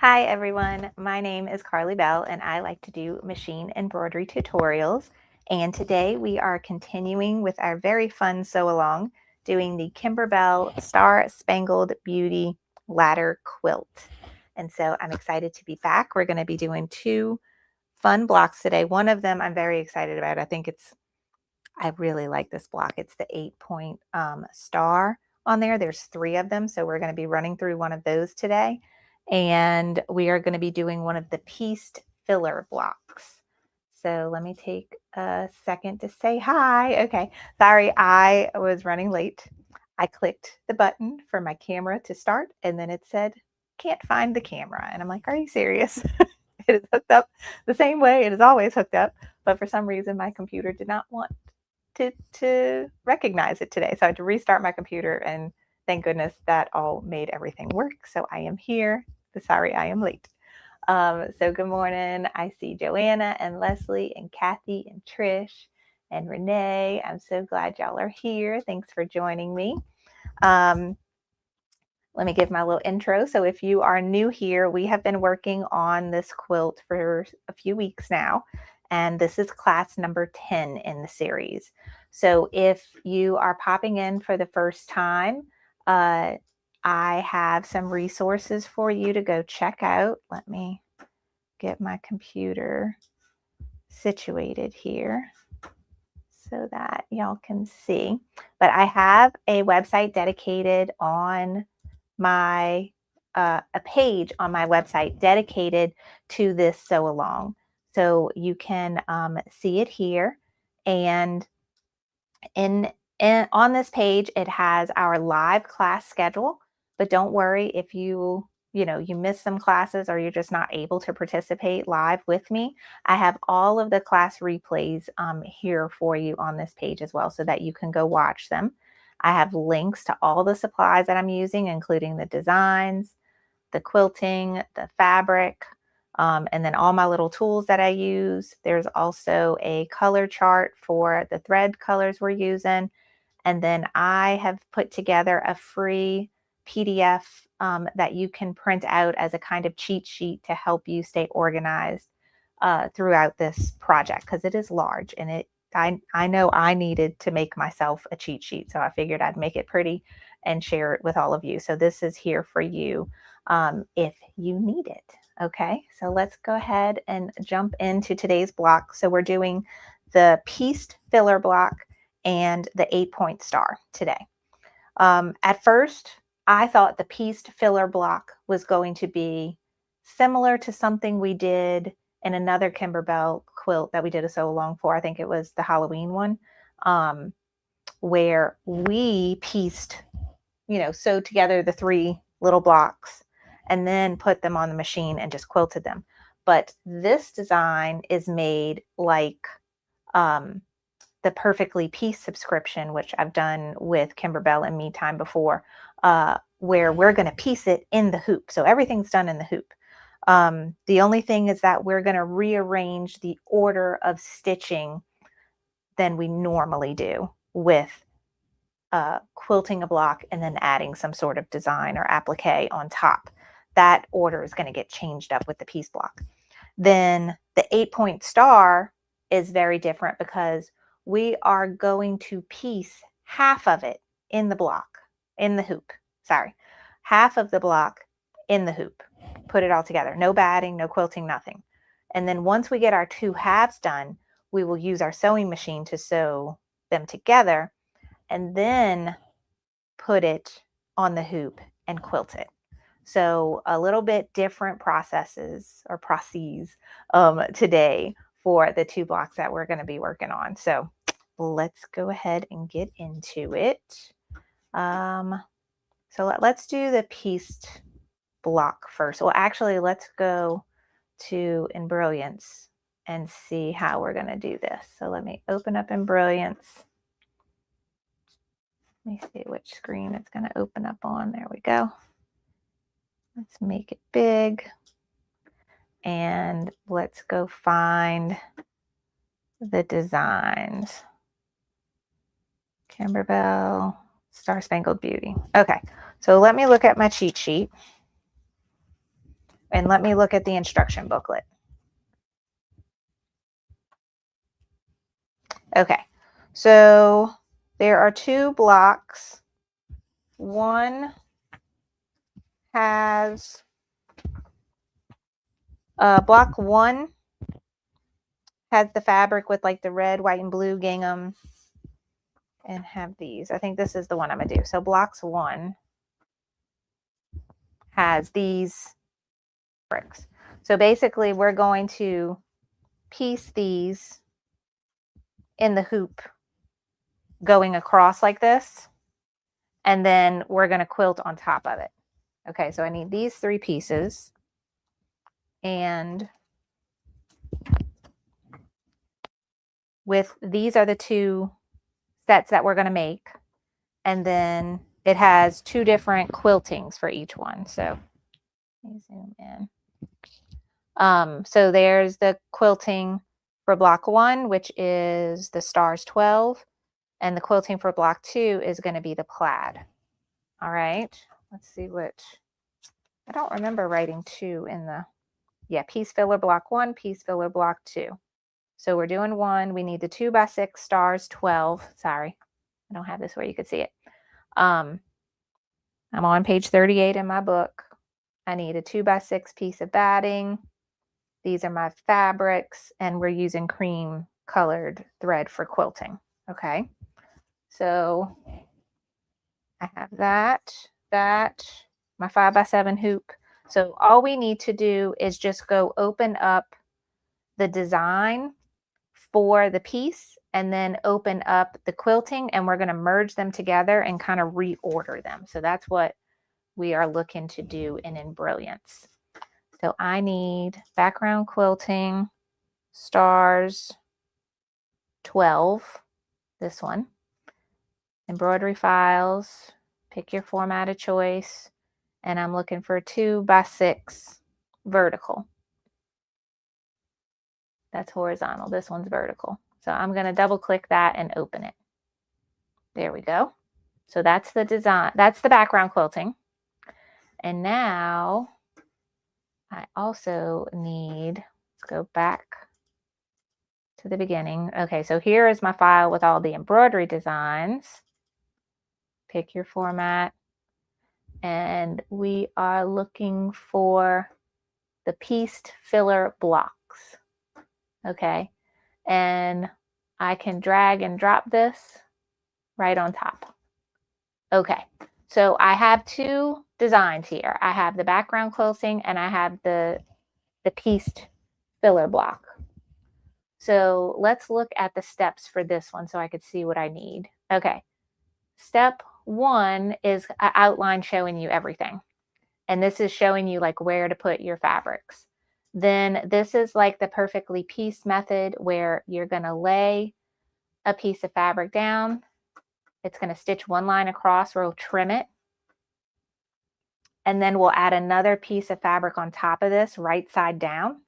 Hi everyone, my name is Carly Bell and I like to do machine embroidery tutorials. And today we are continuing with our very fun sew along, doing the Kimberbell Star Spangled Beauty Ladder Quilt. And so I'm excited to be back. We're going to be doing two fun blocks today. One of them I'm very excited about. I really like this block. It's the 8-point star on there. There's 3 of them. So we're going to be running through one of those today. And we are going to be doing one of the pieced filler blocks. So let me take a second to say hi. Okay, sorry, I was running late. I clicked the button for my camera to start and then it said, can't find the camera. And I'm like, are you serious? It is hooked up the same way it is always hooked up. But for some reason, my computer did not want to recognize it today. So I had to restart my computer and thank goodness that all made everything work. So I am here. Sorry, I am late. So good morning. I see Joanna and Leslie and Kathy and Trish and Renee. I'm so glad y'all are here. Thanks for joining me. Let me give my little intro. So if you are new here, we have been working on this quilt for a few weeks now, and this is class number 10 in the series. So if you are popping in for the first time, I have some resources for you to go check out. Let me get my computer situated here so that y'all can see. But I have a website dedicated on my a page on my website dedicated to this sew along. So you can see it here. And on this page, it has our live class schedule. But don't worry if you miss some classes or you're just not able to participate live with me. I have all of the class replays here for you on this page as well so that you can go watch them. I have links to all the supplies that I'm using, including the designs, the quilting, the fabric, and then all my little tools that I use. There's also a color chart for the thread colors we're using. And then I have put together a free PDF that you can print out as a kind of cheat sheet to help you stay organized throughout this project because it is large and I know I needed to make myself a cheat sheet. So I figured I'd make it pretty and share it with all of you. So this is here for you if you need it. Okay, so let's go ahead and jump into today's block. So we're doing the pieced filler block and the 8-point star today. At first, I thought the pieced filler block was going to be similar to something we did in another Kimberbell quilt that we did a sew along for. I think it was the Halloween one, where we pieced, sewed together the 3 little blocks and then put them on the machine and just quilted them. But this design is made like the Perfectly Pieced subscription, which I've done with Kimberbell and Me Time before, where we're going to piece it in the hoop. So everything's done in the hoop. The only thing is that we're going to rearrange the order of stitching than we normally do with quilting a block and then adding some sort of design or applique on top. That order is going to get changed up with the piece block. Then the 8-point star is very different because we are going to piece half of it in the block, in the hoop, half of the block in the hoop, put it all together, no batting, no quilting, nothing. And then once we get our 2 halves done, we will use our sewing machine to sew them together and then put it on the hoop and quilt it. So a little bit different processes today for the 2 blocks that we're going to be working on. So let's go ahead and get into it. So let's do the pieced block first. Well, actually, let's go to Embrilliance and see how we're going to do this. So let me open up Embrilliance. Let me see which screen it's going to open up on. There we go. Let's make it big. And let's go find the designs. Kimberbell, Star Spangled Beauty. Okay, so let me look at my cheat sheet. And let me look at the instruction booklet. Okay, so there are 2 blocks. One has block 1 has the fabric with like the red, white, and blue gingham, and have these. I think this is the one I'm gonna do. So blocks 1 has these bricks. So basically we're going to piece these in the hoop going across like this, and then we're going to quilt on top of it. Okay, so I need these 3 pieces, and with these are the 2 sets that we're going to make, and then it has 2 different quiltings for each one. So let me zoom in. So there's the quilting for block 1, which is the stars 12, and the quilting for block 2 is going to be the plaid. All right, let's see what, I don't remember writing 2 in the, yeah, piece filler block 1, piece filler block 2. So we're doing 1. We need the 2x6 stars 12. Sorry, I don't have this where you could see it. I'm on page 38 in my book. I need a 2x6 piece of batting. These are my fabrics, and we're using cream colored thread for quilting. Okay, so I have that, my 5x7 hoop. So all we need to do is just go open up the design for the piece and then open up the quilting, and we're going to merge them together and kind of reorder them. So that's what we are looking to do in Brilliance. So I need background quilting, stars 12, this one, embroidery files, pick your format of choice, and I'm looking for 2x6 vertical. That's horizontal. This one's vertical. So I'm going to double click that and open it. There we go. So that's the design. That's the background quilting. And now I also need, let's go back to the beginning. Okay, so here is my file with all the embroidery designs. Pick your format. And we are looking for the pieced filler blocks. Okay, and I can drag and drop this right on top. Okay, so I have 2 designs here. I have the background quilting and I have the pieced filler block. So let's look at the steps for this one so I could see what I need. Okay, step 1 is an outline showing you everything. And this is showing you like where to put your fabrics. Then this is like the perfectly pieced method where you're going to lay a piece of fabric down. It's going to stitch 1 line across, we'll trim it. And then we'll add another piece of fabric on top of this, right side down.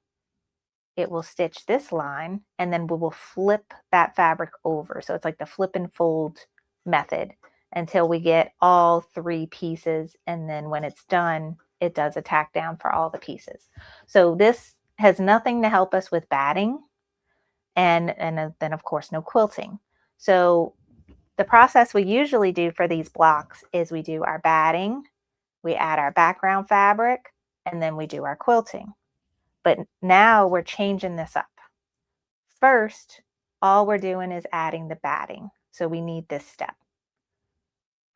It will stitch this line, and then we will flip that fabric over. So it's like the flip and fold method until we get all 3 pieces. And then when it's done, it does a tack down for all the pieces. So this has nothing to help us with batting, and then of course no quilting. So the process we usually do for these blocks is we do our batting, we add our background fabric, and then we do our quilting. But now we're changing this up. First, all we're doing is adding the batting. So we need this step.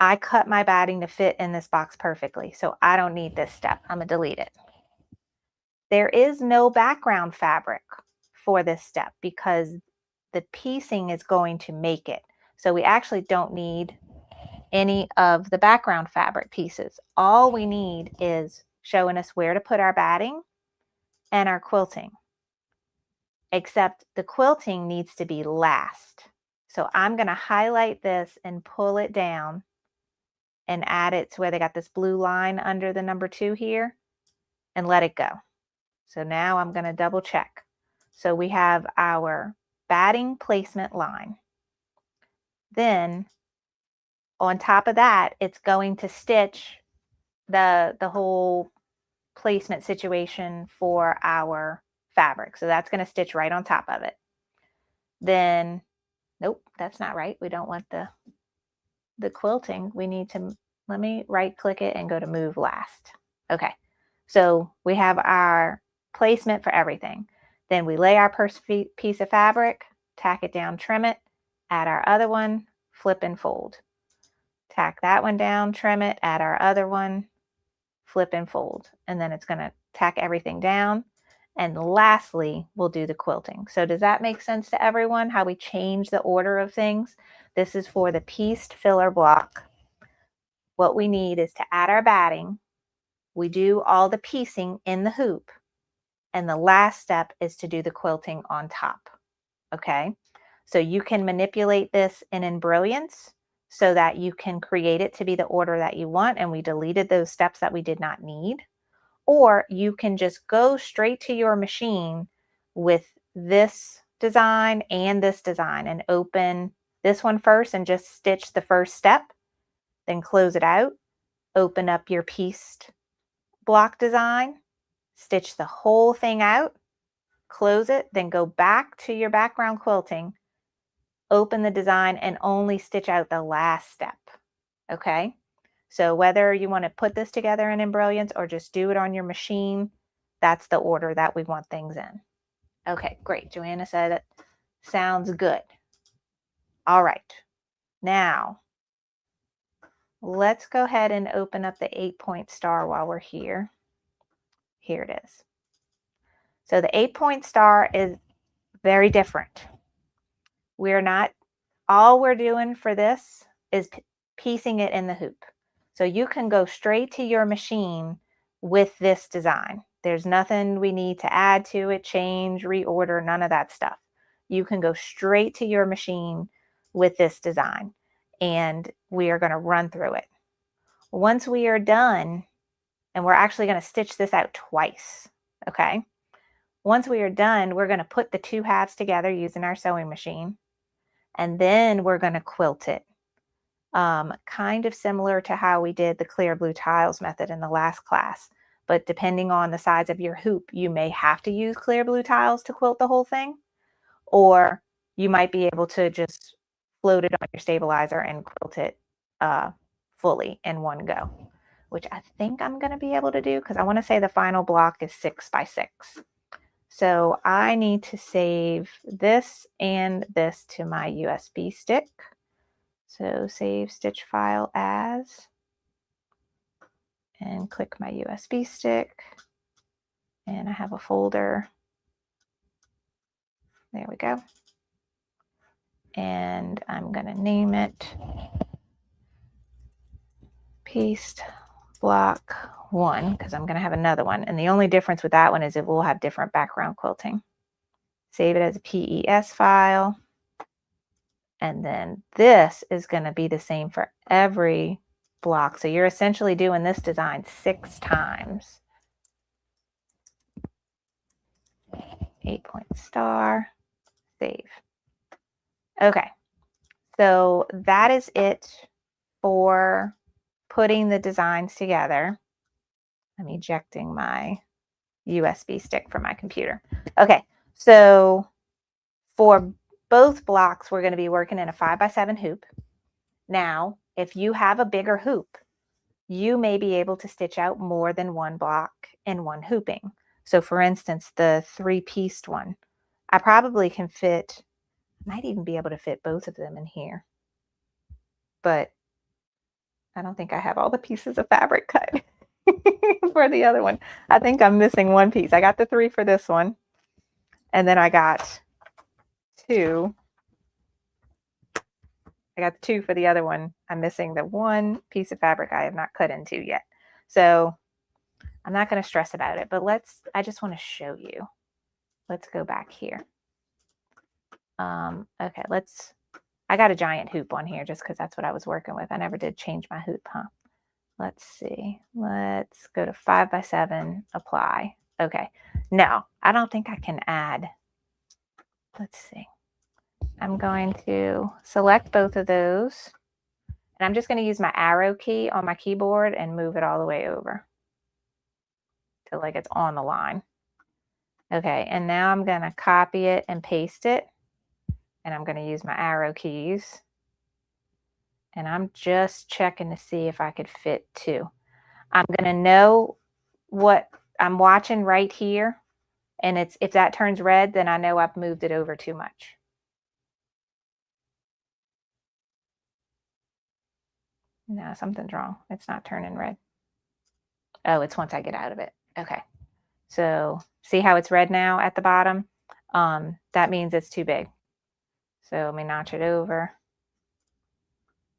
I cut my batting to fit in this box perfectly, so I don't need this step. I'm going to delete it. There is no background fabric for this step because the piecing is going to make it. So we actually don't need any of the background fabric pieces. All we need is showing us where to put our batting and our quilting. Except the quilting needs to be last. So I'm going to highlight this and pull it down and add it to where they got this blue line under the number 2 here and let it go. So now I'm going to double check. So we have our batting placement line. Then on top of that, it's going to stitch the whole placement situation for our fabric. So that's going to stitch right on top of it. Then, nope, that's not right. We don't want the quilting. We need to, let me right click it and go to move last. Okay, so we have our placement for everything. Then we lay our first piece of fabric, tack it down, trim it, add our other one, flip and fold. Tack that one down, trim it, add our other one, flip and fold. And then it's going to tack everything down. And lastly, we'll do the quilting. So does that make sense to everyone, how we change the order of things? This is for the pieced filler block. What we need is to add our batting. We do all the piecing in the hoop. And the last step is to do the quilting on top. Okay, so you can manipulate this in Brilliance so that you can create it to be the order that you want. And we deleted those steps that we did not need. Or you can just go straight to your machine with this design and this design and open this one first and just stitch the first step, then close it out, open up your pieced block design, stitch the whole thing out, close it, then go back to your background quilting, open the design and only stitch out the last step. Okay, so whether you want to put this together in Brilliance or just do it on your machine, that's the order that we want things in. Okay, great. Joanna said it sounds good. All right, now let's go ahead and open up the 8-point star while we're here. Here it is. So the 8-point star is very different. We're not, all we're doing for this is piecing it in the hoop. So you can go straight to your machine with this design. There's nothing we need to add to it, change, reorder, none of that stuff. You can go straight to your machine with this design and we are going to run through it. Once we are done, and we're actually going to stitch this out twice, okay? Once we are done, we're going to put the two halves together using our sewing machine, and then we're going to quilt it. Kind of similar to how we did the clear blue tiles method in the last class, but depending on the size of your hoop, you may have to use clear blue tiles to quilt the whole thing, or you might be able to just float it on your stabilizer and quilt it fully in one go, which I think I'm going to be able to do because I want to say the final block is 6 by 6. So I need to save this and this to my USB stick. So save stitch file as, and click my USB stick. And I have a folder. There we go. And I'm going to name it Pieced Block 1 because I'm going to have another one. And the only difference with that one is it will have different background quilting. Save it as a PES file. And then this is going to be the same for every block. So you're essentially doing this design 6 times. 8-point star, save. Okay, so that is it for putting the designs together. I'm ejecting my USB stick from my computer. Okay, so for both blocks, we're going to be working in a 5 by 7 hoop. Now, if you have a bigger hoop, you may be able to stitch out more than one block in one hooping. So for instance, the 3-pieced one, I probably can fit, might even be able to fit both of them in here, but I don't think I have all the pieces of fabric cut for the other one. I think I'm missing one piece. I got the 3 for this one, and then I got 2. I got the 2 for the other one. I'm missing the 1 piece of fabric I have not cut into yet. So I'm not going to stress about it, but I just want to show you. Let's go back here. Okay, I got a giant hoop on here just because that's what I was working with. I never did change my hoop, huh? Let's see. Let's go to 5 by 7, apply. Okay, no, I don't think I can add. Let's see. I'm going to select both of those, and I'm just going to use my arrow key on my keyboard and move it all the way over so like it's on the line. Okay, and now I'm going to copy it and paste it, and I'm going to use my arrow keys, and I'm just checking to see if I could fit 2. I'm going to know what I'm watching right here, and it's if that turns red, then I know I've moved it over too much. No, something's wrong. It's not turning red. Oh, it's once I get out of it. Okay. So see how it's red now at the bottom? That means it's too big. So let me notch it over.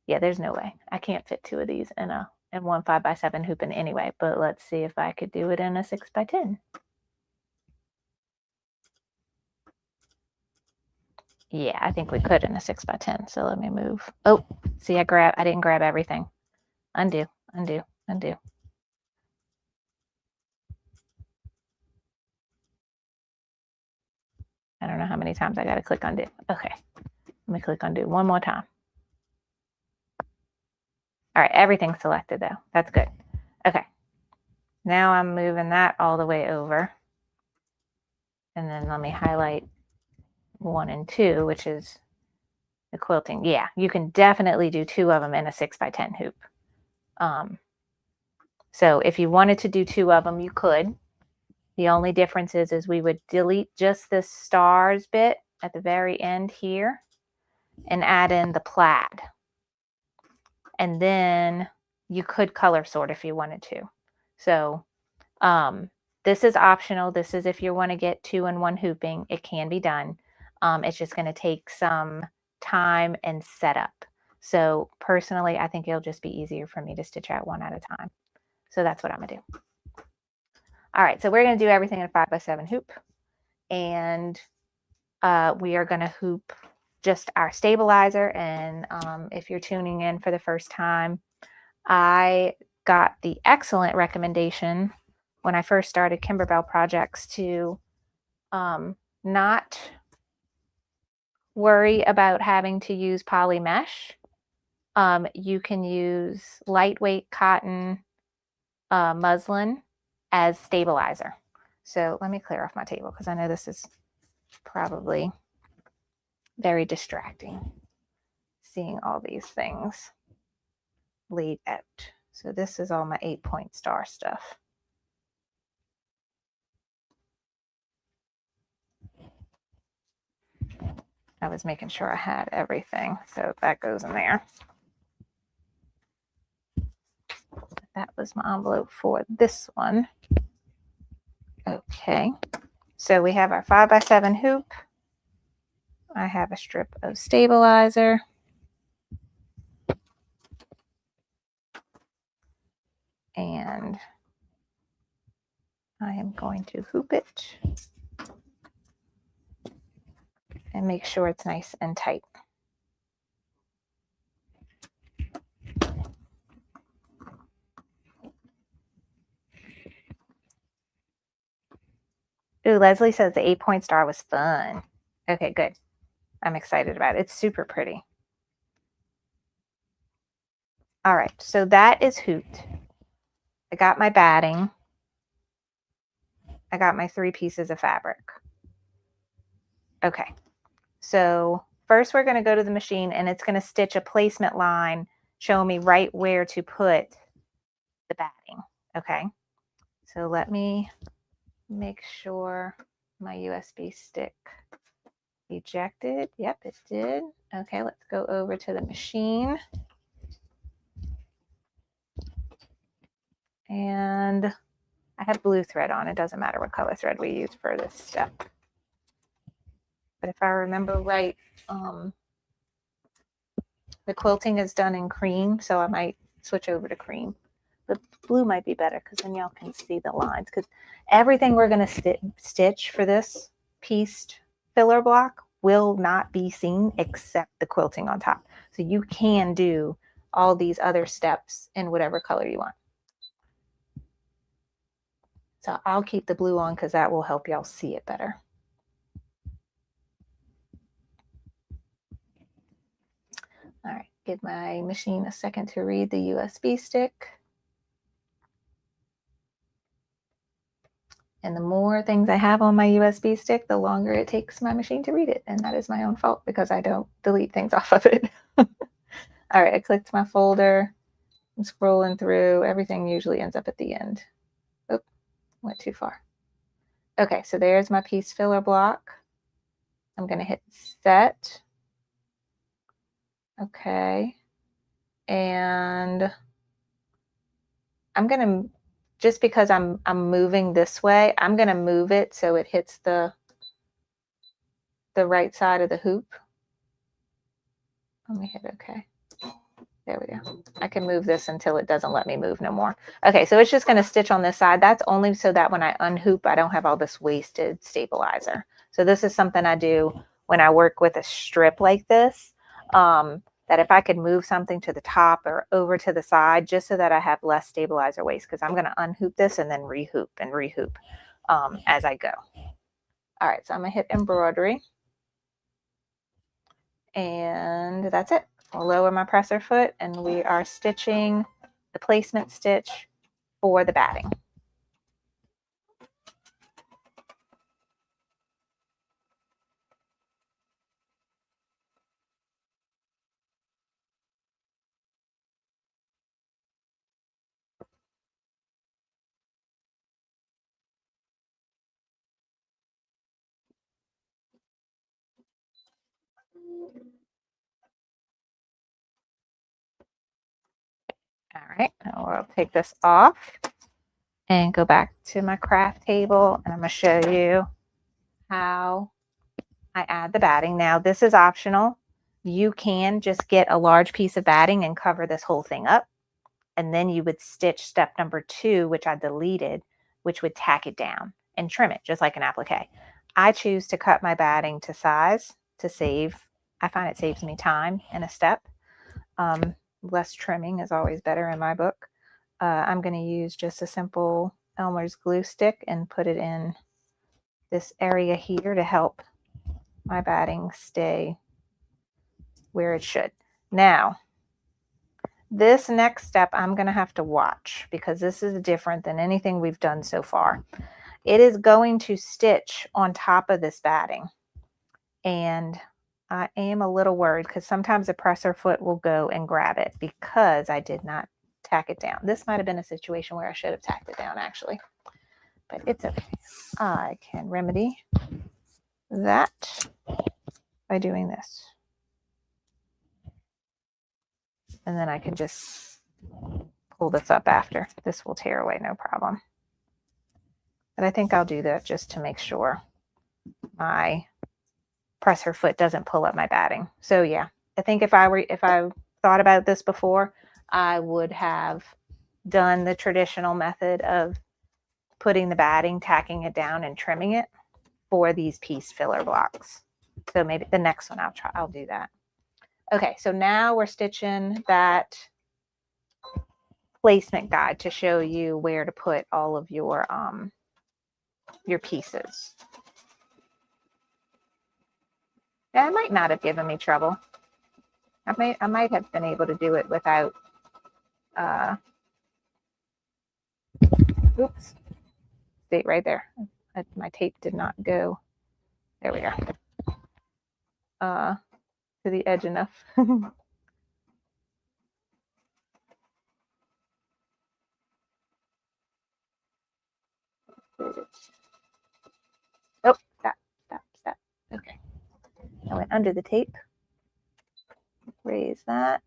Yeah, there's no way. I can't fit 2 of these in one 5x7 hooping anyway, but let's see if I could do it in a 6x10. Yeah, I think we could in a 6x10. So let me move. Oh, see, I didn't grab everything. Undo, undo, undo. I don't know how many times I got to click undo. Okay, let me click undo one more time. All right, everything's selected though. That's good. Okay, now I'm moving that all the way over. And then let me highlight 1 and 2, which is the quilting. Yeah, you can definitely do 2 of them in a 6x10 hoop. So if you wanted to do 2 of them, you could. The only difference is we would delete just this stars bit at the very end here and add in the plaid. And then you could color sort if you wanted to. So this is optional. This is if you want to get 2-in-1 hooping, it can be done. It's just going to take some time and setup. So personally, I think it'll just be easier for me to stitch out 1 at a time. So that's what I'm going to do. All right, so we're going to do everything in a 5x7 hoop. And we are going to hoop just our stabilizer. And if you're tuning in for the first time, I got the excellent recommendation when I first started Kimberbell projects to not worry about having to use poly mesh. You can use lightweight cotton muslin as stabilizer. So let me clear off my table because I know this is probably very distracting, seeing all these things laid out. So this is all my 8-point star stuff. I was making sure I had everything, so that goes in there. That was my envelope for this one. Okay, so we have our 5x7 hoop. I have a strip of stabilizer. And I am going to hoop it and make sure it's nice and tight. Ooh, Leslie says the 8-point star was fun. Okay, good. I'm excited about it. It's super pretty. All right, so that is hooped. I got my batting. I got my 3 pieces of fabric. Okay, so first we're going to go to the machine and it's going to stitch a placement line showing me right where to put the batting. Okay, so let me make sure my USB stick ejected. Yep, it did. Okay, let's go over to the machine. And I have blue thread on. It doesn't matter what color thread we use for this step. But if I remember right, the quilting is done in cream, so I might switch over to cream. But blue might be better because then y'all can see the lines. Because everything we're going to stitch for this pieced filler block will not be seen except the quilting on top. So you can do all these other steps in whatever color you want. So I'll keep the blue on because that will help y'all see it better. All right, give my machine a second to read the USB stick. And the more things I have on my USB stick, the longer it takes my machine to read it. And that is my own fault because I don't delete things off of it. All right, I clicked my folder. I'm scrolling through. Everything usually ends up at the end. Oop, went too far. Okay, so there's my piece filler block. I'm going to hit set. Okay. And I'm going to, just because I'm moving this way, I'm going to move it so it hits the right side of the hoop. Let me hit okay. There we go. I can move this until it doesn't let me move no more. Okay, so it's just going to stitch on this side. That's only so that when I unhoop, I don't have all this wasted stabilizer. So this is something I do when I work with a strip like this, that if I could move something to the top or over to the side, just so that I have less stabilizer waste, because I'm going to unhoop this and then rehoop and rehoop as I go. All right, so I'm going to hit embroidery. And that's it. I'll lower my presser foot and we are stitching the placement stitch for the batting. All right, now I'll take this off and go back to my craft table, and I'm going to show you how I add the batting. Now, this is optional. You can just get a large piece of batting and cover this whole thing up, and then you would stitch step number 2, which I deleted, which would tack it down and trim it just like an applique. I choose to cut my batting to size to save. I find it saves me time in a step. Less trimming is always better in my book. I'm going to use just a simple Elmer's glue stick and put it in this area here to help my batting stay where it should. Now, this next step I'm going to have to watch because this is different than anything we've done so far. It is going to stitch on top of this batting, and I am a little worried because sometimes the presser foot will go and grab it because I did not tack it down. This might have been a situation where I should have tacked it down actually, but it's okay. I can remedy that by doing this. And then I can just pull this up after. This will tear away, no problem. But I think I'll do that just to make sure my presser foot doesn't pull up my batting. So yeah, I think if I thought about this before, I would have done the traditional method of putting the batting, tacking it down, and trimming it for these piece filler blocks. So maybe the next one I'll do that. Okay, so now we're stitching that placement guide to show you where to put all of your pieces. Yeah, it might not have given me trouble. I might have been able to do it without oops, stay right there. My tape did not go. There we go. To the edge enough. Oh, stop. Okay. I went under the tape. Raise that.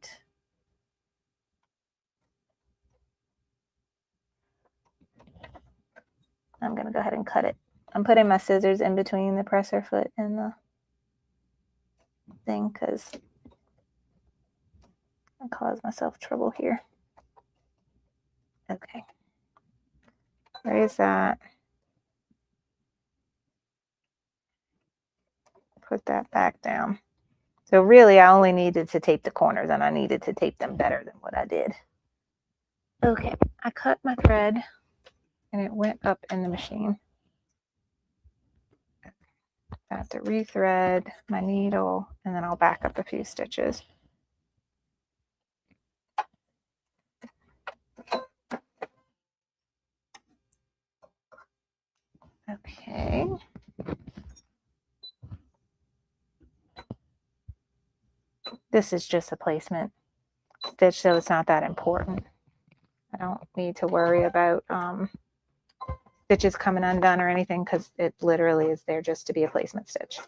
I'm going to go ahead and cut it. I'm putting my scissors in between the presser foot and the thing because I caused myself trouble here. Okay. Raise that. Put that back down. So really, I only needed to tape the corners, and I needed to tape them better than what I did. Okay, I cut my thread, and it went up in the machine. I have to rethread my needle, and then I'll back up a few stitches. Okay. This is just a placement stitch, so it's not that important. I don't need to worry about stitches coming undone or anything because it literally is there just to be a placement stitch.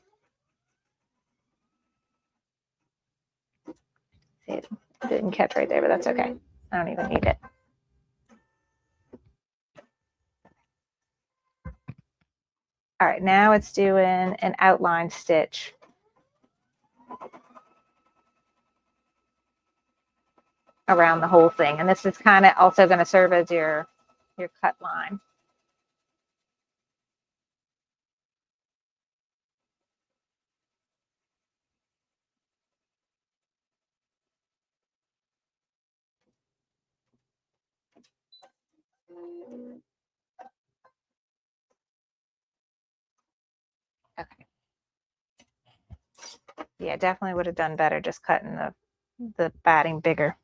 See, it didn't catch right there, but that's okay. I don't even need it. All right, now it's doing an outline stitch. Around the whole thing. And this is kind of also going to serve as your cut line. Okay. Yeah, definitely would have done better just cutting the batting bigger.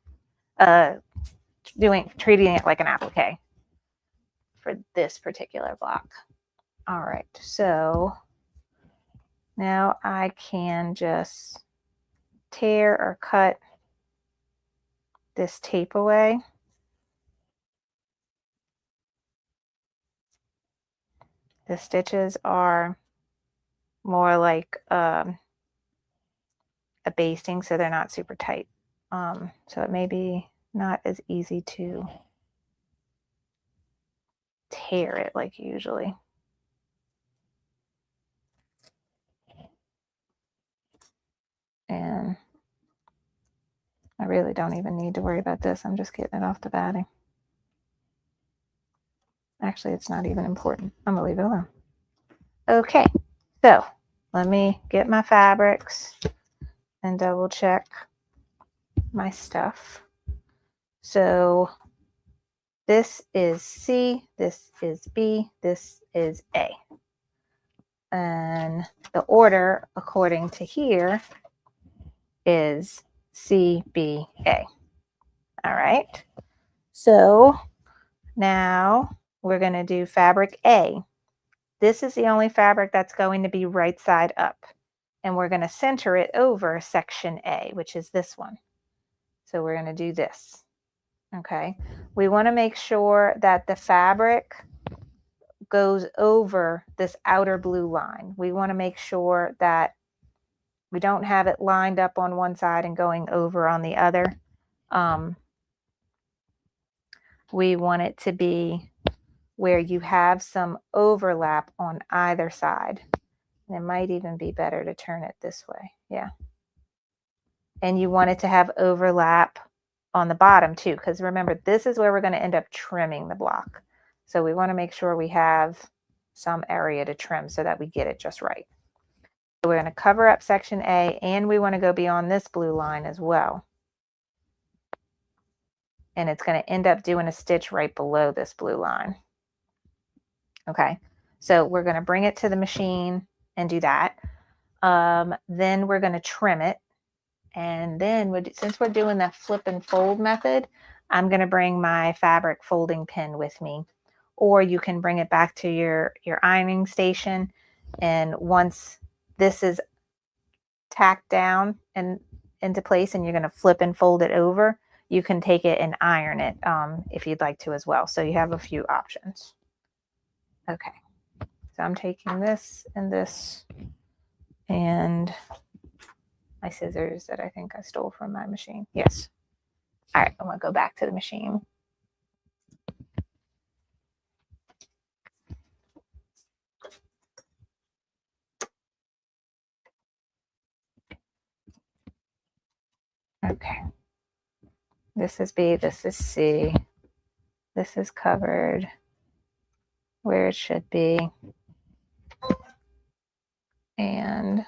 Treating it like an applique for this particular block. All right, so now I can just tear or cut this tape away. The stitches are more like a basting, so they're not super tight. So it may be not as easy to tear it like usually. And I really don't even need to worry about this. I'm just getting it off the batting. Actually, it's not even important. I'm gonna leave it alone. Okay, so let me get my fabrics and double check my stuff. So this is C, this is B, this is A. And the order, according to here, is C, B, A. All right. So now we're going to do fabric A. This is the only fabric that's going to be right side up. And we're going to center it over section A, which is this one. So we're going to do this. Okay. We want to make sure that the fabric goes over this outer blue line. We want to make sure that we don't have it lined up on one side and going over on the other. We want it to be where you have some overlap on either side. And it might even be better to turn it this way. Yeah. And you want it to have overlap on the bottom too, because remember, this is where we're going to end up trimming the block. So we want to make sure we have some area to trim so that we get it just right. So we're going to cover up section A, and we want to go beyond this blue line as well. And it's going to end up doing a stitch right below this blue line. Okay, so we're going to bring it to the machine and do that. Then we're going to trim it. And then since we're doing the flip and fold method, I'm going to bring my fabric folding pin with me. Or you can bring it back to your ironing station. And once this is tacked down and into place and you're going to flip and fold it over, you can take it and iron it if you'd like to as well. So you have a few options. Okay, so I'm taking this and this and my scissors that I think I stole from my machine. Yes. All right, I'm going to go back to the machine. Okay. This is B, this is C. This is covered where it should be. And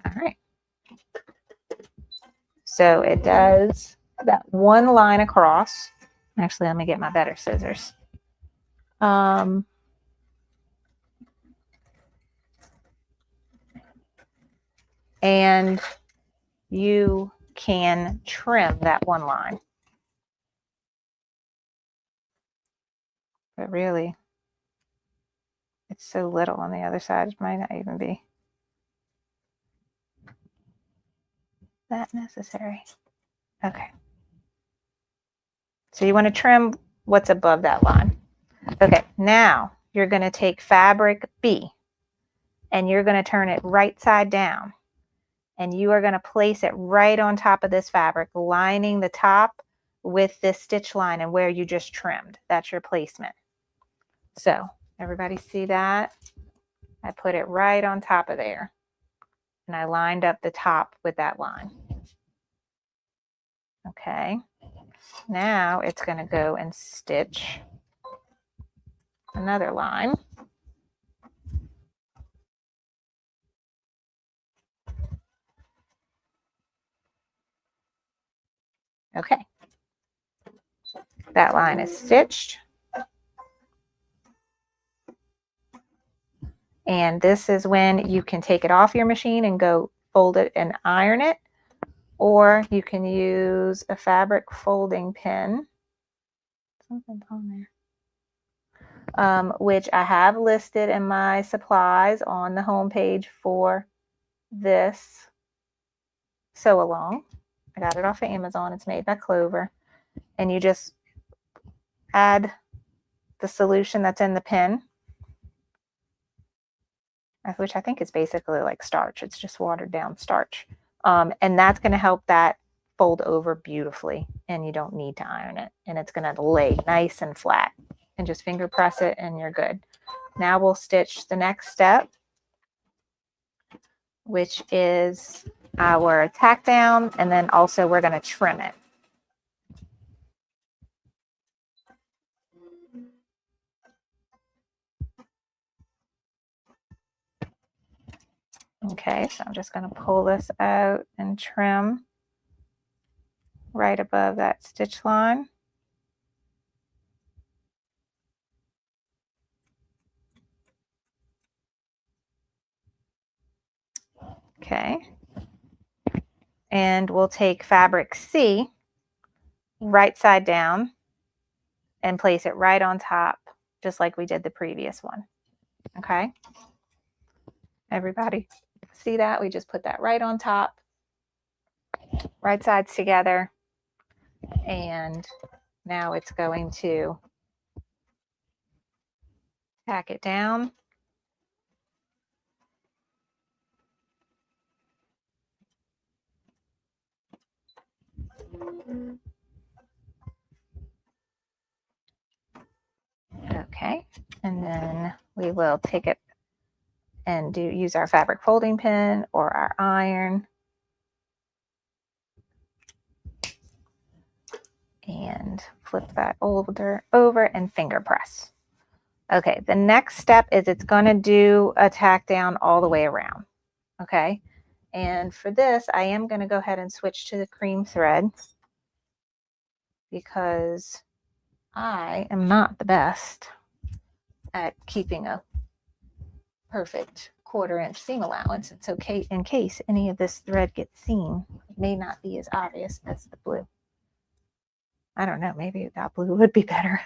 all right. So it does that one line across. Actually, let me get my better scissors. and you can trim that one line. But really, it's so little on the other side, it might not even be that necessary. Okay. So you want to trim what's above that line. Okay, now you're going to take fabric B and you're going to turn it right side down. And you are going to place it right on top of this fabric, lining the top with this stitch line and where you just trimmed. That's your placement. So everybody see that? I put it right on top of there. And I lined up the top with that line. Okay. Now it's going to go and stitch another line. Okay. That line is stitched. And this is when you can take it off your machine and go fold it and iron it. Or you can use a fabric folding pin. Something's on there. Which I have listed in my supplies on the home page for this sew along. I got it off of Amazon. It's made by Clover. And you just add the solution that's in the pin, which I think is basically like starch. It's just watered down starch. And that's going to help that fold over beautifully, and you don't need to iron it. And it's going to lay nice and flat. And just finger press it and you're good. Now we'll stitch the next step, which is our tack down, and then also we're going to trim it. Okay, so I'm just going to pull this out and trim right above that stitch line. Okay. And we'll take fabric C, right side down, and place it right on top, just like we did the previous one. Okay. Everybody see that? We just put that right on top, right sides together. And now it's going to tack it down. Okay, and then we will take it and use our fabric folding pin or our iron. And flip that over and finger press. Okay, the next step is it's going to do a tack down all the way around. Okay, and for this, I am going to go ahead and switch to the cream thread because I am not the best at keeping a perfect 1/4 inch seam allowance. It's okay in case any of this thread gets seen. It may not be as obvious as the blue. I don't know, maybe that blue would be better.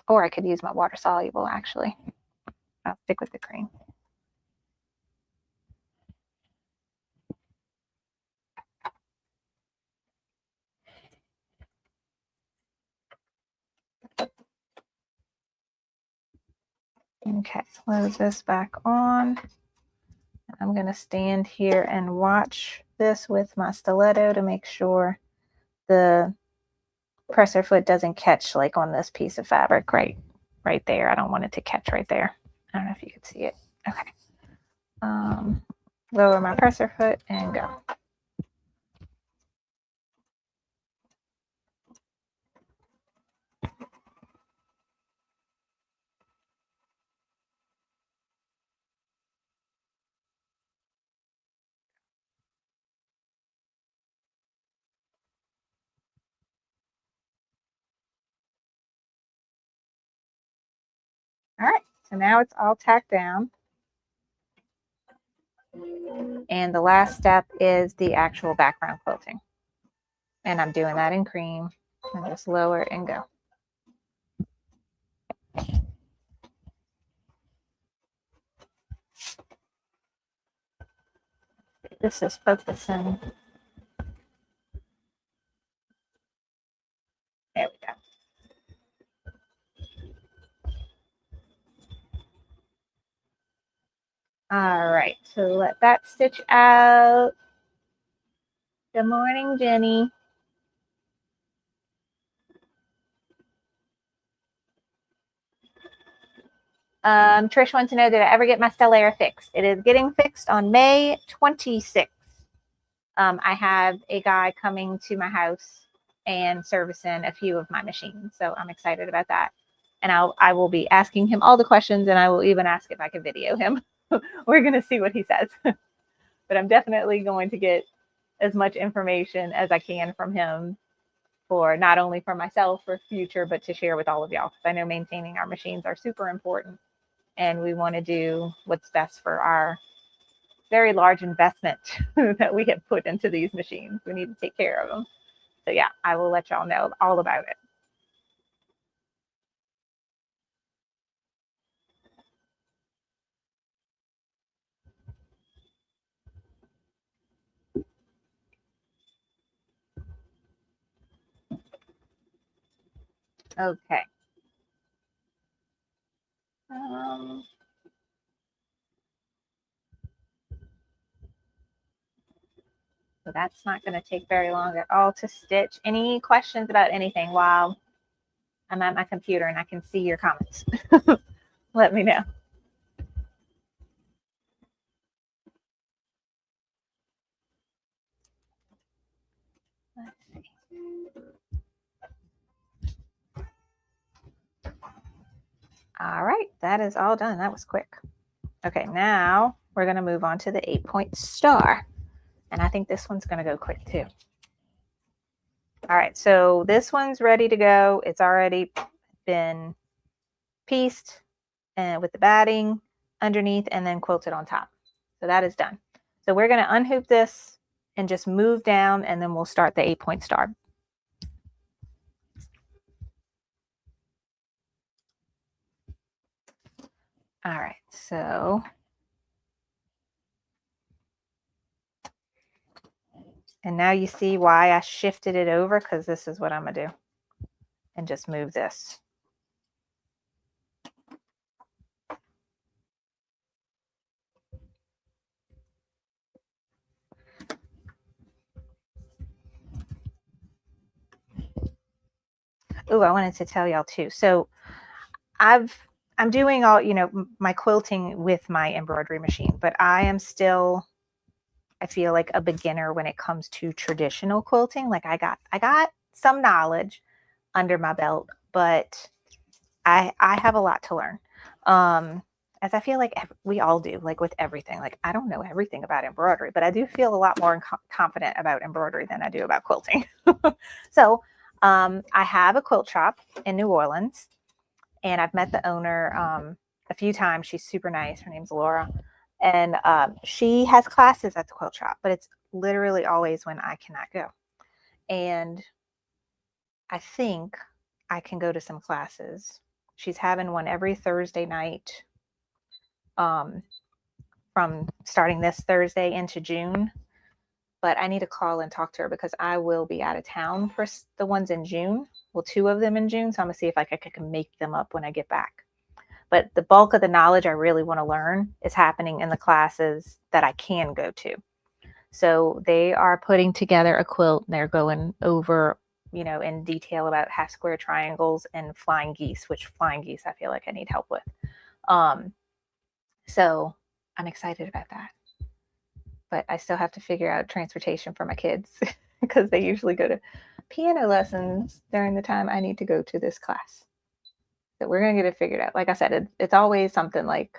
Or I could use my water soluble, actually. I'll stick with the cream. Okay, load this back on. I'm going to stand here and watch this with my stiletto to make sure the presser foot doesn't catch like on this piece of fabric right there. I don't want it to catch right there. I don't know if you can see it. Okay. Lower my presser foot and go. All right, so now it's all tacked down. And the last step is the actual background quilting. And I'm doing that in cream. And just lower and go. This is focusing. There we go. All right, so let that stitch out. Good morning, Jenny. Trish wants to know, did I ever get my Stellara fixed? It is getting fixed on May 26th. I have a guy coming to my house and servicing a few of my machines, so I'm excited about that. And I will be asking him all the questions, and I will even ask if I can video him. We're going to see what he says. But I'm definitely going to get as much information as I can from him, for not only for myself for future, but to share with all of y'all, because I know maintaining our machines are super important, and we want to do what's best for our very large investment that we have put into these machines. We need to take care of them. So yeah, I will let y'all know all about it. Okay. So that's not going to take very long at all to stitch. Any questions about anything while I'm at my computer and I can see your comments? Let me know. Let's see. All right, that is all done. That was quick. Okay, now we're going to move on to the 8-point star. And I think this one's going to go quick too. All right, so this one's ready to go. It's already been pieced with the batting underneath and then quilted on top. So that is done. So we're going to unhoop this and just move down, and then we'll start the 8-point star. All right, so and now you see why I shifted it over, because this is what I'm going to do. And just move this. Oh, I wanted to tell y'all too. So I'm doing all, my quilting with my embroidery machine, but I am still, I feel like a beginner when it comes to traditional quilting. Like I got some knowledge under my belt, but I have a lot to learn. As I feel like we all do, like with everything. Like I don't know everything about embroidery, but I do feel a lot more confident about embroidery than I do about quilting. So I have a quilt shop in New Orleans, and I've met the owner a few times. She's super nice. Her name's Laura, and she has classes at the quilt shop, but it's literally always when I cannot go. And I think I can go to some classes. She's having one every Thursday night from starting this Thursday into June. But I need to call and talk to her because I will be out of town for the ones in June. Well, 2 of them in June. So I'm going to see if I can make them up when I get back. But the bulk of the knowledge I really want to learn is happening in the classes that I can go to. So they are putting together a quilt, and they're going over, in detail about half square triangles and flying geese, which flying geese I feel like I need help with. So I'm excited about that. But I still have to figure out transportation for my kids because they usually go to piano lessons during the time I need to go to this class. So we're going to get it figured out. Like I said, it's always something like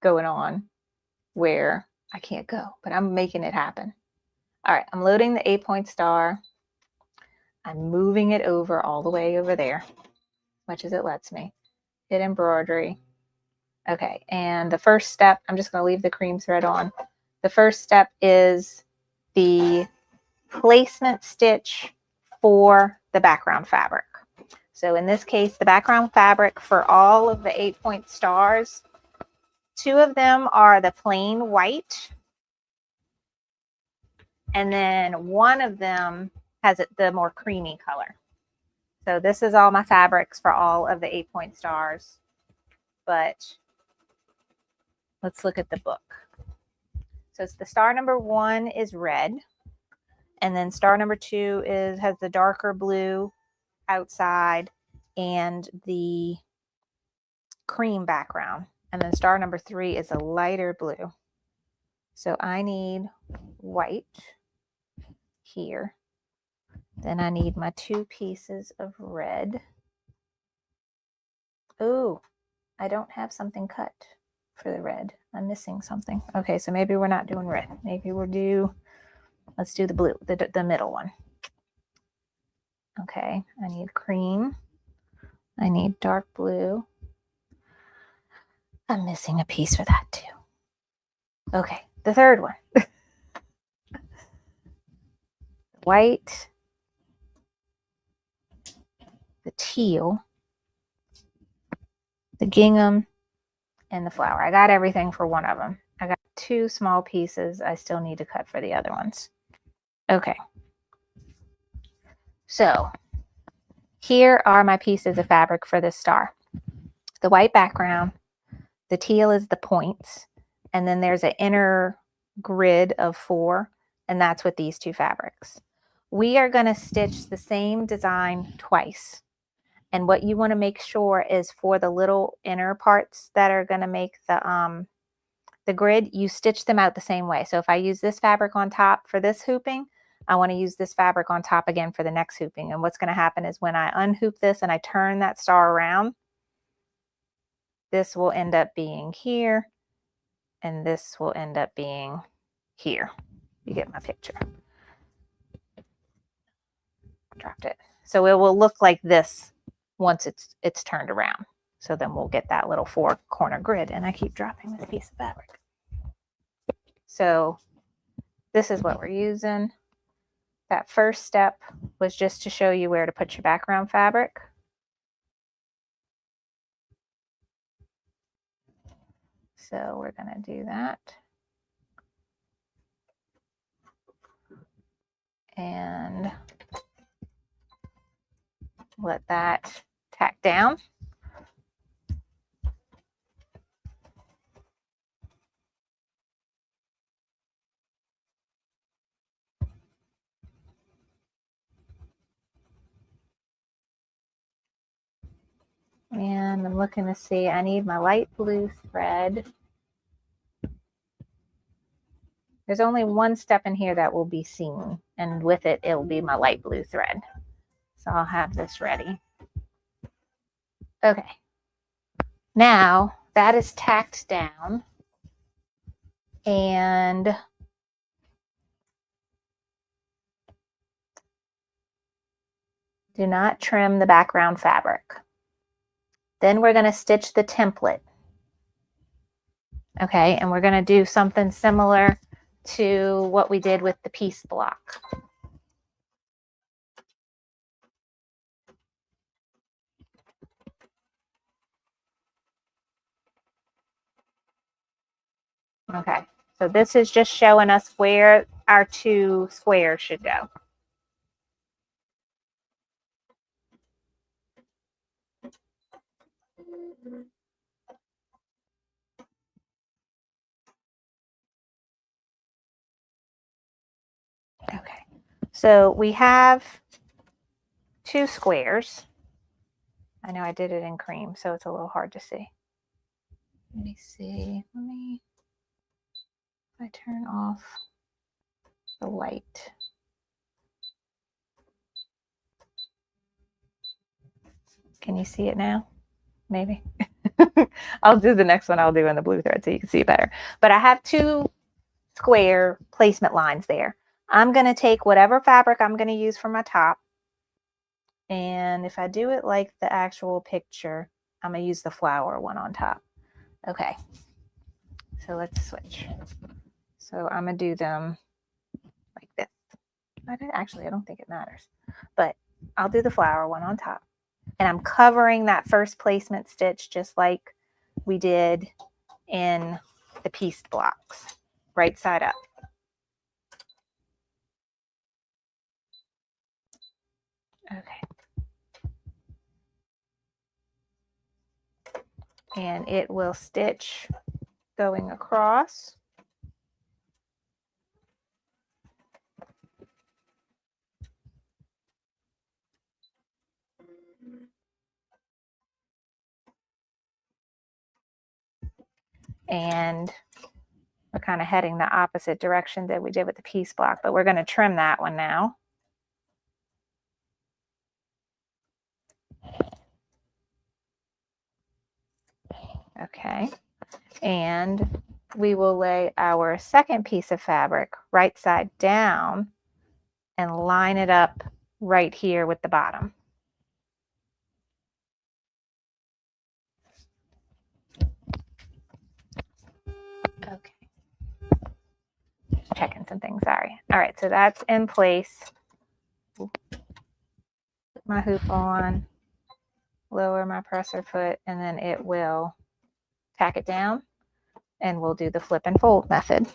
going on where I can't go, but I'm making it happen. All right, I'm loading the 8-point star. I'm moving it over all the way over there, as much as it lets me. Hit embroidery. Okay, and the first step, I'm just going to leave the cream thread on. The first step is the placement stitch for the background fabric. So in this case, the background fabric for all of the 8-point stars, 2 of them are the plain white, and then 1 of them has the more creamy color. So this is all my fabrics for all of the 8-point stars, but let's look at the book. So it's the star number 1 is red, and then star number 2 has the darker blue outside and the cream background, and then star number 3 is a lighter blue. So I need white here. Then I need my 2 pieces of red. Ooh, I don't have something cut for the red. I'm missing something. Okay, so maybe we're not doing red. Maybe let's do the blue, the middle one. Okay, I need cream. I need dark blue. I'm missing a piece for that too. Okay, the third one. White, the teal, the gingham, and the flower. I got everything for one of them. I got 2 small pieces I still need to cut for the other ones. Okay. So here are my pieces of fabric for this star. The white background, the teal is the points, and then there's an inner grid of 4, and that's with these 2 fabrics. We are going to stitch the same design twice. And what you want to make sure is for the little inner parts that are going to make the grid, you stitch them out the same way. So if I use this fabric on top for this hooping, I want to use this fabric on top again for the next hooping. And what's going to happen is when I unhoop this and I turn that star around, this will end up being here, and this will end up being here. You get my picture. Dropped it. So it will look like this once it's turned around. So then we'll get that little 4-corner grid, and I keep dropping this piece of fabric. So this is what we're using. That first step was just to show you where to put your background fabric. So we're going to do that. And let that tack down. And I'm looking to see, I need my light blue thread. There's only one step in here that will be seen, and with it, it'll be my light blue thread. So I'll have this ready. Okay. Now that is tacked down, and do not trim the background fabric. Then we're going to stitch the template. Okay, and we're going to do something similar to what we did with the piece block. Okay, so this is just showing us where our 2 squares should go. Okay, so we have 2 squares. I know I did it in cream, so it's a little hard to see. Let me see. If I turn off the light. Can you see it now? Maybe. I'll do the next one I'll do in the blue thread so you can see it better. But I have 2 square placement lines there. I'm going to take whatever fabric I'm going to use for my top. And if I do it like the actual picture, I'm going to use the flower one on top. Okay, so let's switch. So I'm gonna do them like this. Actually, I don't think it matters, but I'll do the flower one on top. And I'm covering that first placement stitch just like we did in the pieced blocks, right side up. Okay. And it will stitch going across. And we're kind of heading the opposite direction that we did with the piece block, but we're going to trim that one now. Okay. And we will lay our second piece of fabric right side down and line it up right here with the bottom. Okay. Just checking some things, sorry. All right, so that's in place. Put my hoop on, lower my presser foot, and then it will tack it down, and we'll do the flip and fold method.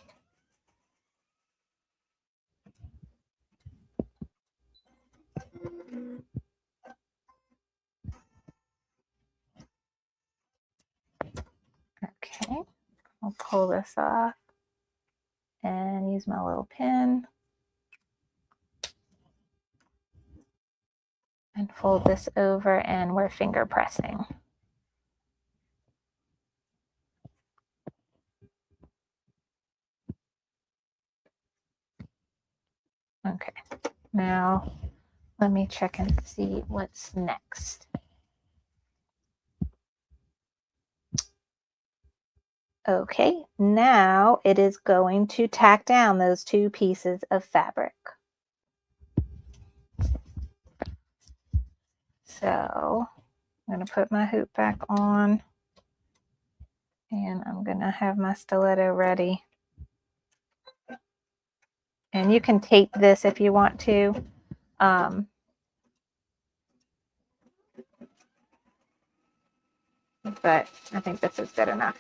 Okay, I'll pull this off and use my little pin and fold this over, and we're finger pressing. Okay, now let me check and see what's next. Okay, now it is going to tack down those two pieces of fabric. So I'm going to put my hoop back on, and I'm going to have my stiletto ready. And you can tape this if you want to. But I think this is good enough.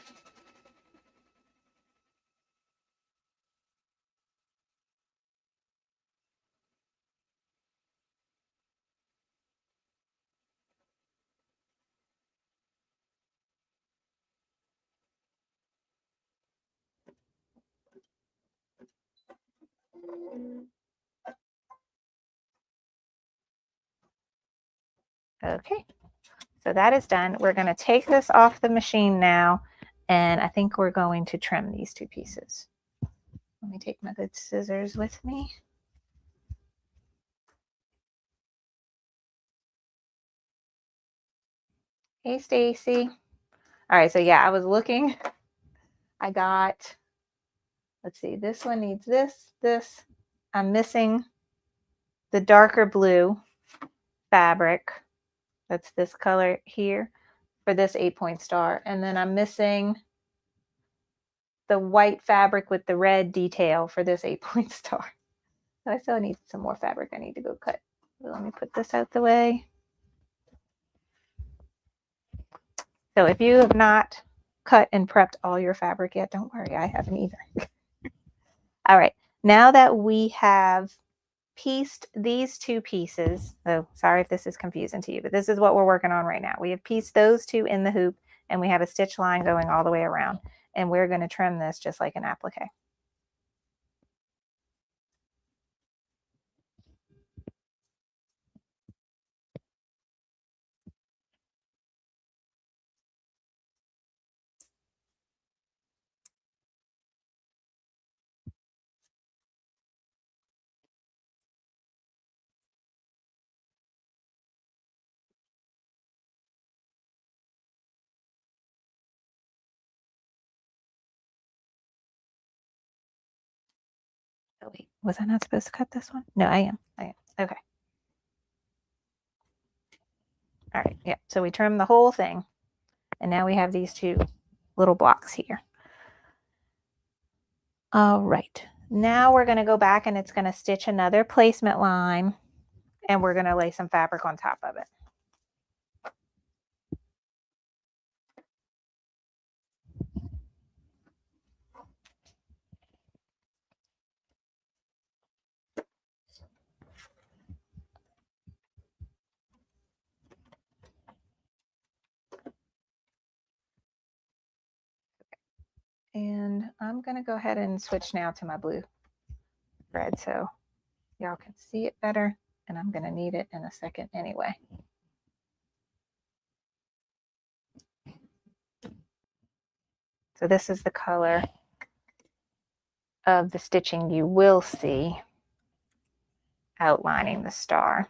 Okay, so that is done. We're going to take this off the machine now, and I think we're going to trim these two pieces. Let me take my good scissors with me. Hey, Stacy. All right, so yeah, I was looking. I got, let's see, this one needs this. I'm missing the darker blue fabric. That's this color here for this 8-point star. And then I'm missing the white fabric with the red detail for this 8-point star. So I still need some more fabric I need to go cut. So let me put this out the way. So if you have not cut and prepped all your fabric yet, don't worry, I haven't either. All right, now that we have pieced these two pieces, oh, sorry if this is confusing to you, but this is what we're working on right now. We have pieced those two in the hoop, and we have a stitch line going all the way around, and we're going to trim this just like an applique. Oh wait, was I not supposed to cut this one? No, I am. Okay. All right, yeah, so we trimmed the whole thing, and now we have these two little blocks here. All right, now we're going to go back and it's going to stitch another placement line, and we're going to lay some fabric on top of it. And I'm going to go ahead and switch now to my blue thread so y'all can see it better, and I'm going to need it in a second anyway. So this is the color of the stitching you will see outlining the star.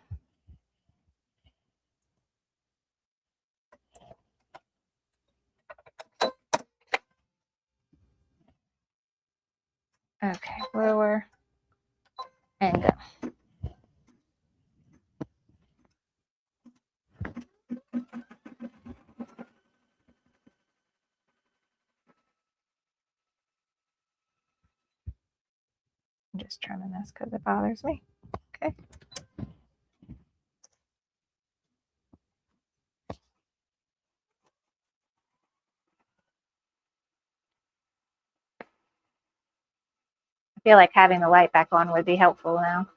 Okay, lower and go. I'm just trimming this because it bothers me. Okay. I feel like having the light back on would be helpful now.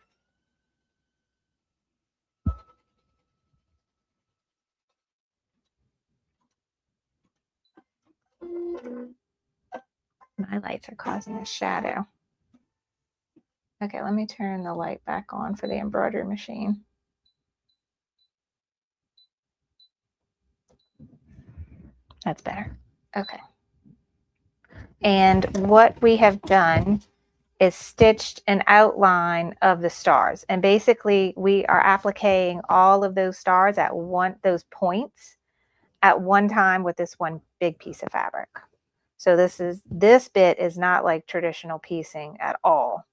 My lights are causing a shadow. Okay, let me turn the light back on for the embroidery machine. That's better. Okay. And what we have done is stitched an outline of the stars. And basically we are appliquing all of those stars at those points at one time with this one big piece of fabric. So this bit is not like traditional piecing at all.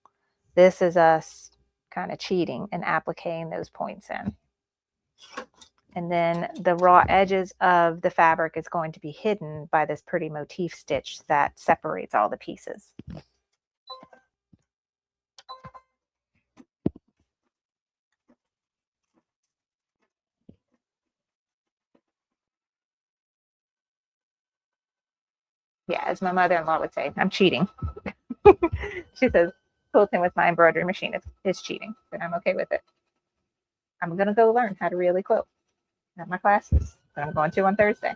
This is us kind of cheating and appliquing those points in. And then the raw edges of the fabric is going to be hidden by this pretty motif stitch that separates all the pieces. Yeah, as my mother-in-law would say, I'm cheating. She says, quilting with my embroidery machine is cheating, but I'm okay with it. I'm going to go learn how to really quilt at my classes that I'm going to on Thursday.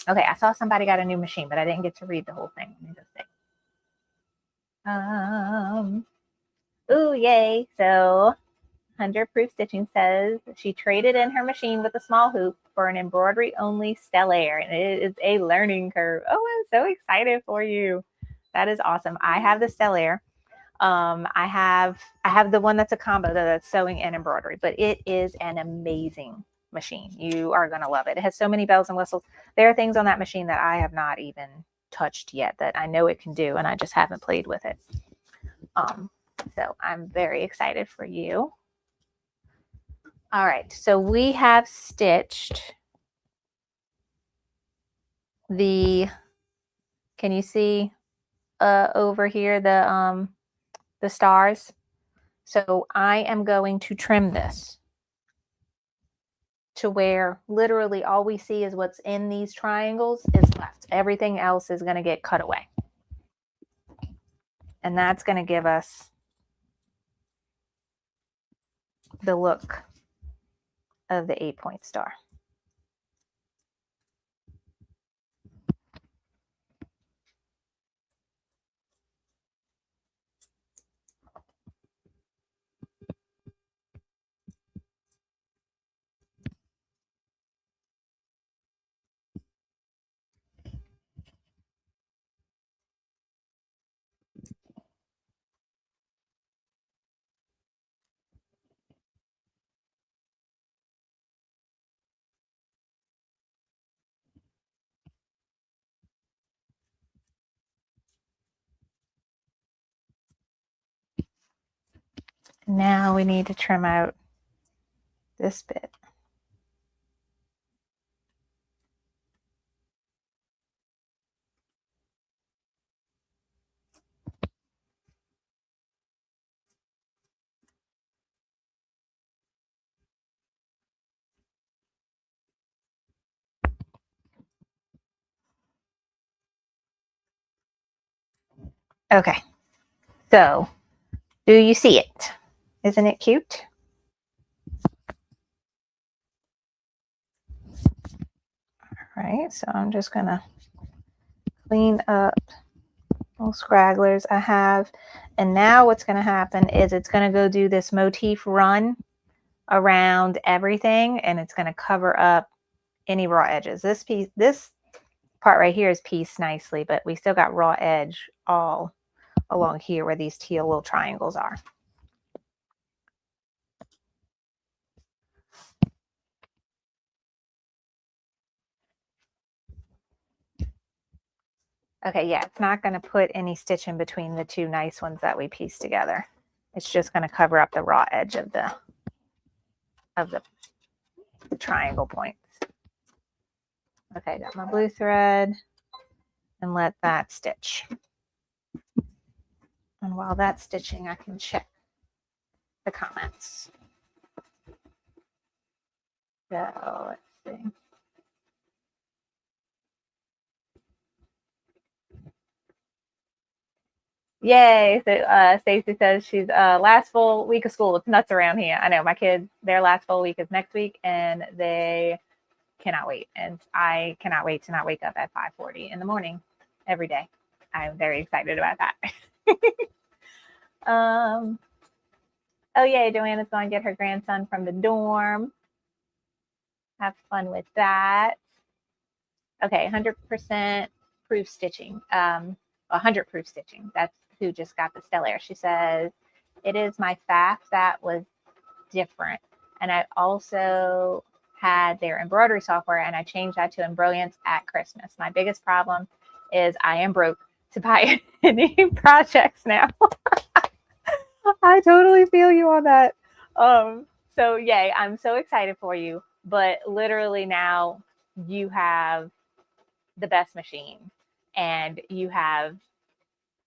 Okay, I saw somebody got a new machine, but I didn't get to read the whole thing. Let me just say. Ooh, yay. So 100 Proof Stitching says she traded in her machine with a small hoop for an embroidery only Stellaire, and it is a learning curve. Oh, I'm so excited for you. That is awesome. I have the Stellaire. I have the one that's a combo that's sewing and embroidery, but it is an amazing machine. You are going to love it. It has so many bells and whistles. There are things on that machine that I have not even touched yet that I know it can do, and I just haven't played with it. So I'm very excited for you. All right, so we have stitched the, can you see over here the stars? So I am going to trim this to where literally all we see is what's in these triangles is left. Everything else is going to get cut away. And that's going to give us the look of the 8-point star. Now we need to trim out this bit. Okay, so do you see it? Isn't it cute? All right, so I'm just gonna clean up little scragglers I have. And now what's gonna happen is it's gonna go do this motif run around everything, and it's gonna cover up any raw edges. This piece, this part right here is pieced nicely, but we still got raw edge all along here where these teal little triangles are. Okay, yeah, it's not going to put any stitch in between the two nice ones that we pieced together. It's just going to cover up the raw edge of the triangle points. Okay, got my blue thread and let that stitch. And while that's stitching, I can check the comments. So let's see. Yay. So Stacy says she's last full week of school. It's nuts around here. I know my kids, their last full week is next week, and they cannot wait. And I cannot wait to not wake up at 5:40 in the morning every day. I'm very excited about that. Oh yay, Joanna's going to get her grandson from the dorm. Have fun with that. Okay, 100% proof stitching. 100 proof stitching. That's who just got the Stellar. She says, it is my FAF that was different. And I also had their embroidery software, and I changed that to Embrilliance at Christmas. My biggest problem is I am broke to buy any projects now. I totally feel you on that. So yay, I'm so excited for you. But literally now you have the best machine, and you have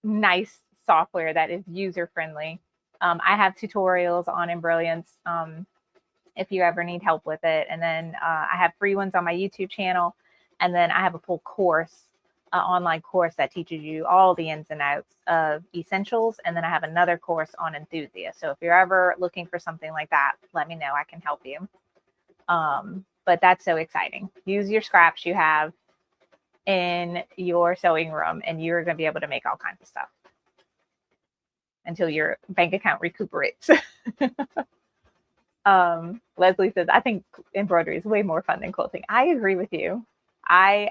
nice software that is user friendly. I have tutorials on Embrilliance if you ever need help with it. And then I have free ones on my YouTube channel. And then I have a full course, online course that teaches you all the ins and outs of Essentials. And then I have another course on Enthusiast. So if you're ever looking for something like that, let me know. I can help you. But that's so exciting. Use your scraps you have in your sewing room, and you're going to be able to make all kinds of stuff until your bank account recuperates. Leslie says, I think embroidery is way more fun than quilting. I agree with you. I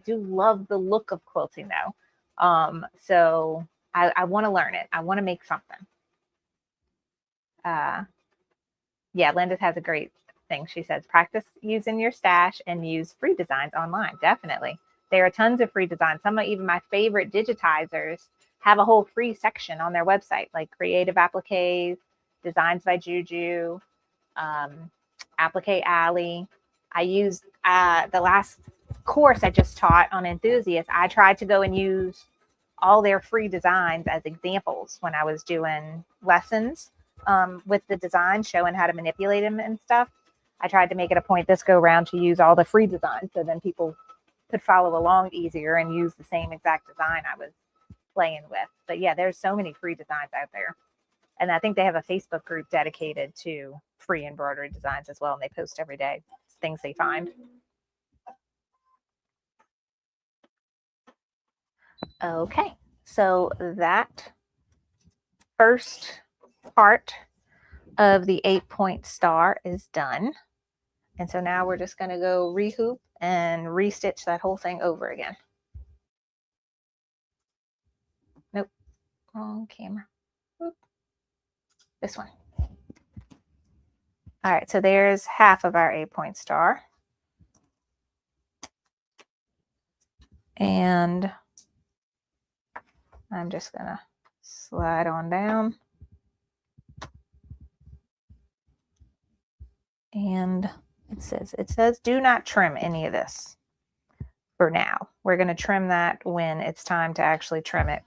do love the look of quilting though. So I want to learn it. I want to make something. Yeah, Linda has a great thing. She says, practice using your stash and use free designs online. Definitely. There are tons of free designs. Some of even my favorite digitizers have a whole free section on their website, like Creative Appliques, Designs by Juju, Applique Alley. I used the last course I just taught on Enthusiast. I tried to go and use all their free designs as examples when I was doing lessons with the design, showing how to manipulate them and stuff. I tried to make it a point this go round to use all the free designs, so then people could follow along easier and use the same exact design I was playing with. But yeah, there's so many free designs out there. And I think they have a Facebook group dedicated to free embroidery designs as well. And they post every day things they find. Okay, so that first part of the 8-point star is done. And so now we're just going to go rehoop and restitch that whole thing over again. Nope, wrong camera. Oop. This one. All right, so there's half of our 8-point star. And I'm just going to slide on down. And it says do not trim any of this for now. We're going to trim that when it's time to actually trim it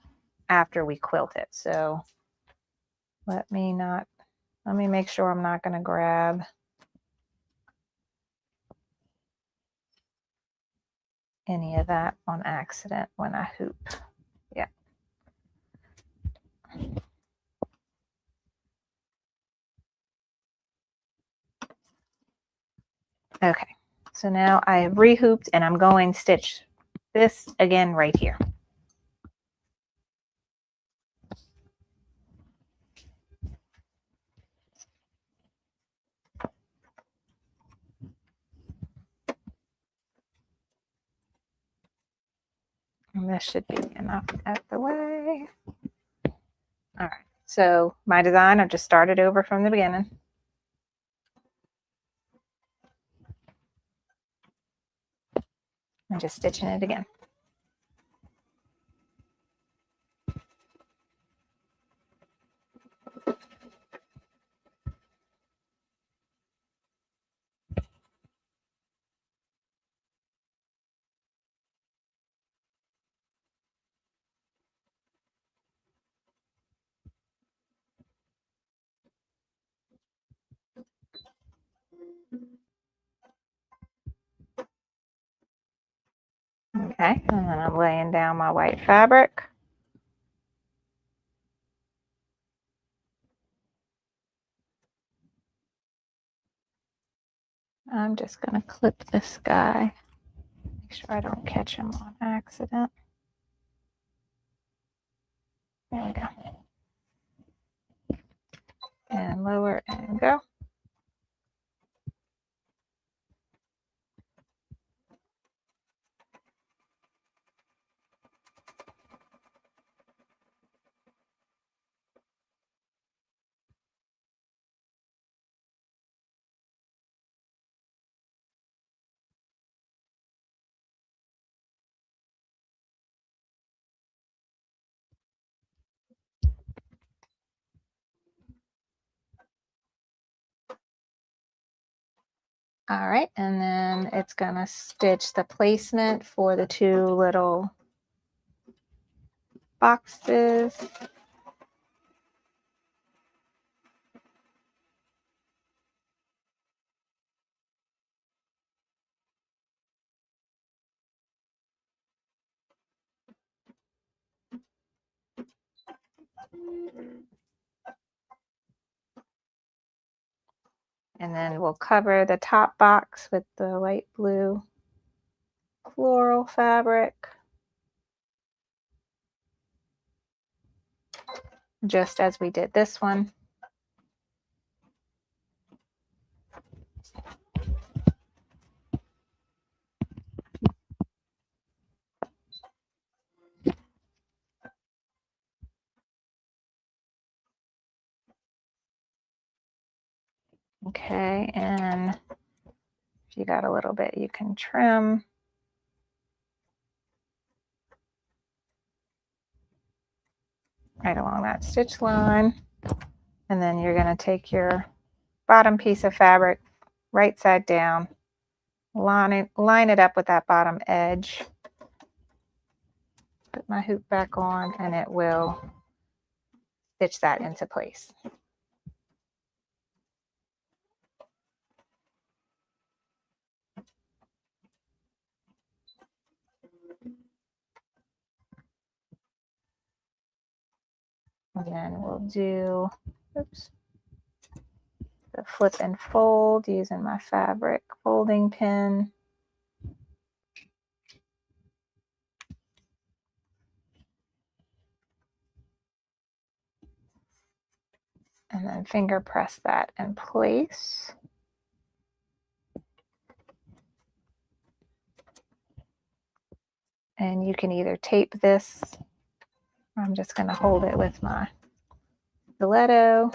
after we quilt it. So let me make sure I'm not going to grab any of that on accident when I hoop. Yeah. Okay, so now I have rehooped and I'm going to stitch this again right here. And this should be enough out the way. All right, so my design, I've just started over from the beginning. I'm just stitching it again. Okay, and then I'm laying down my white fabric. I'm just going to clip this guy. Make sure I don't catch him on accident. There we go. And lower and go. All right, and then it's going to stitch the placement for the two little boxes. And then we'll cover the top box with the light blue floral fabric, just as we did this one. Okay, and if you got a little bit, you can trim. Right along that stitch line. And then you're going to take your bottom piece of fabric, right side down, line it up with that bottom edge. Put my hoop back on and it will stitch that into place. And then we'll do, oops, the flip and fold using my fabric folding pin. And then finger press that in place. And you can either tape this, or I'm just going to hold it with my stiletto.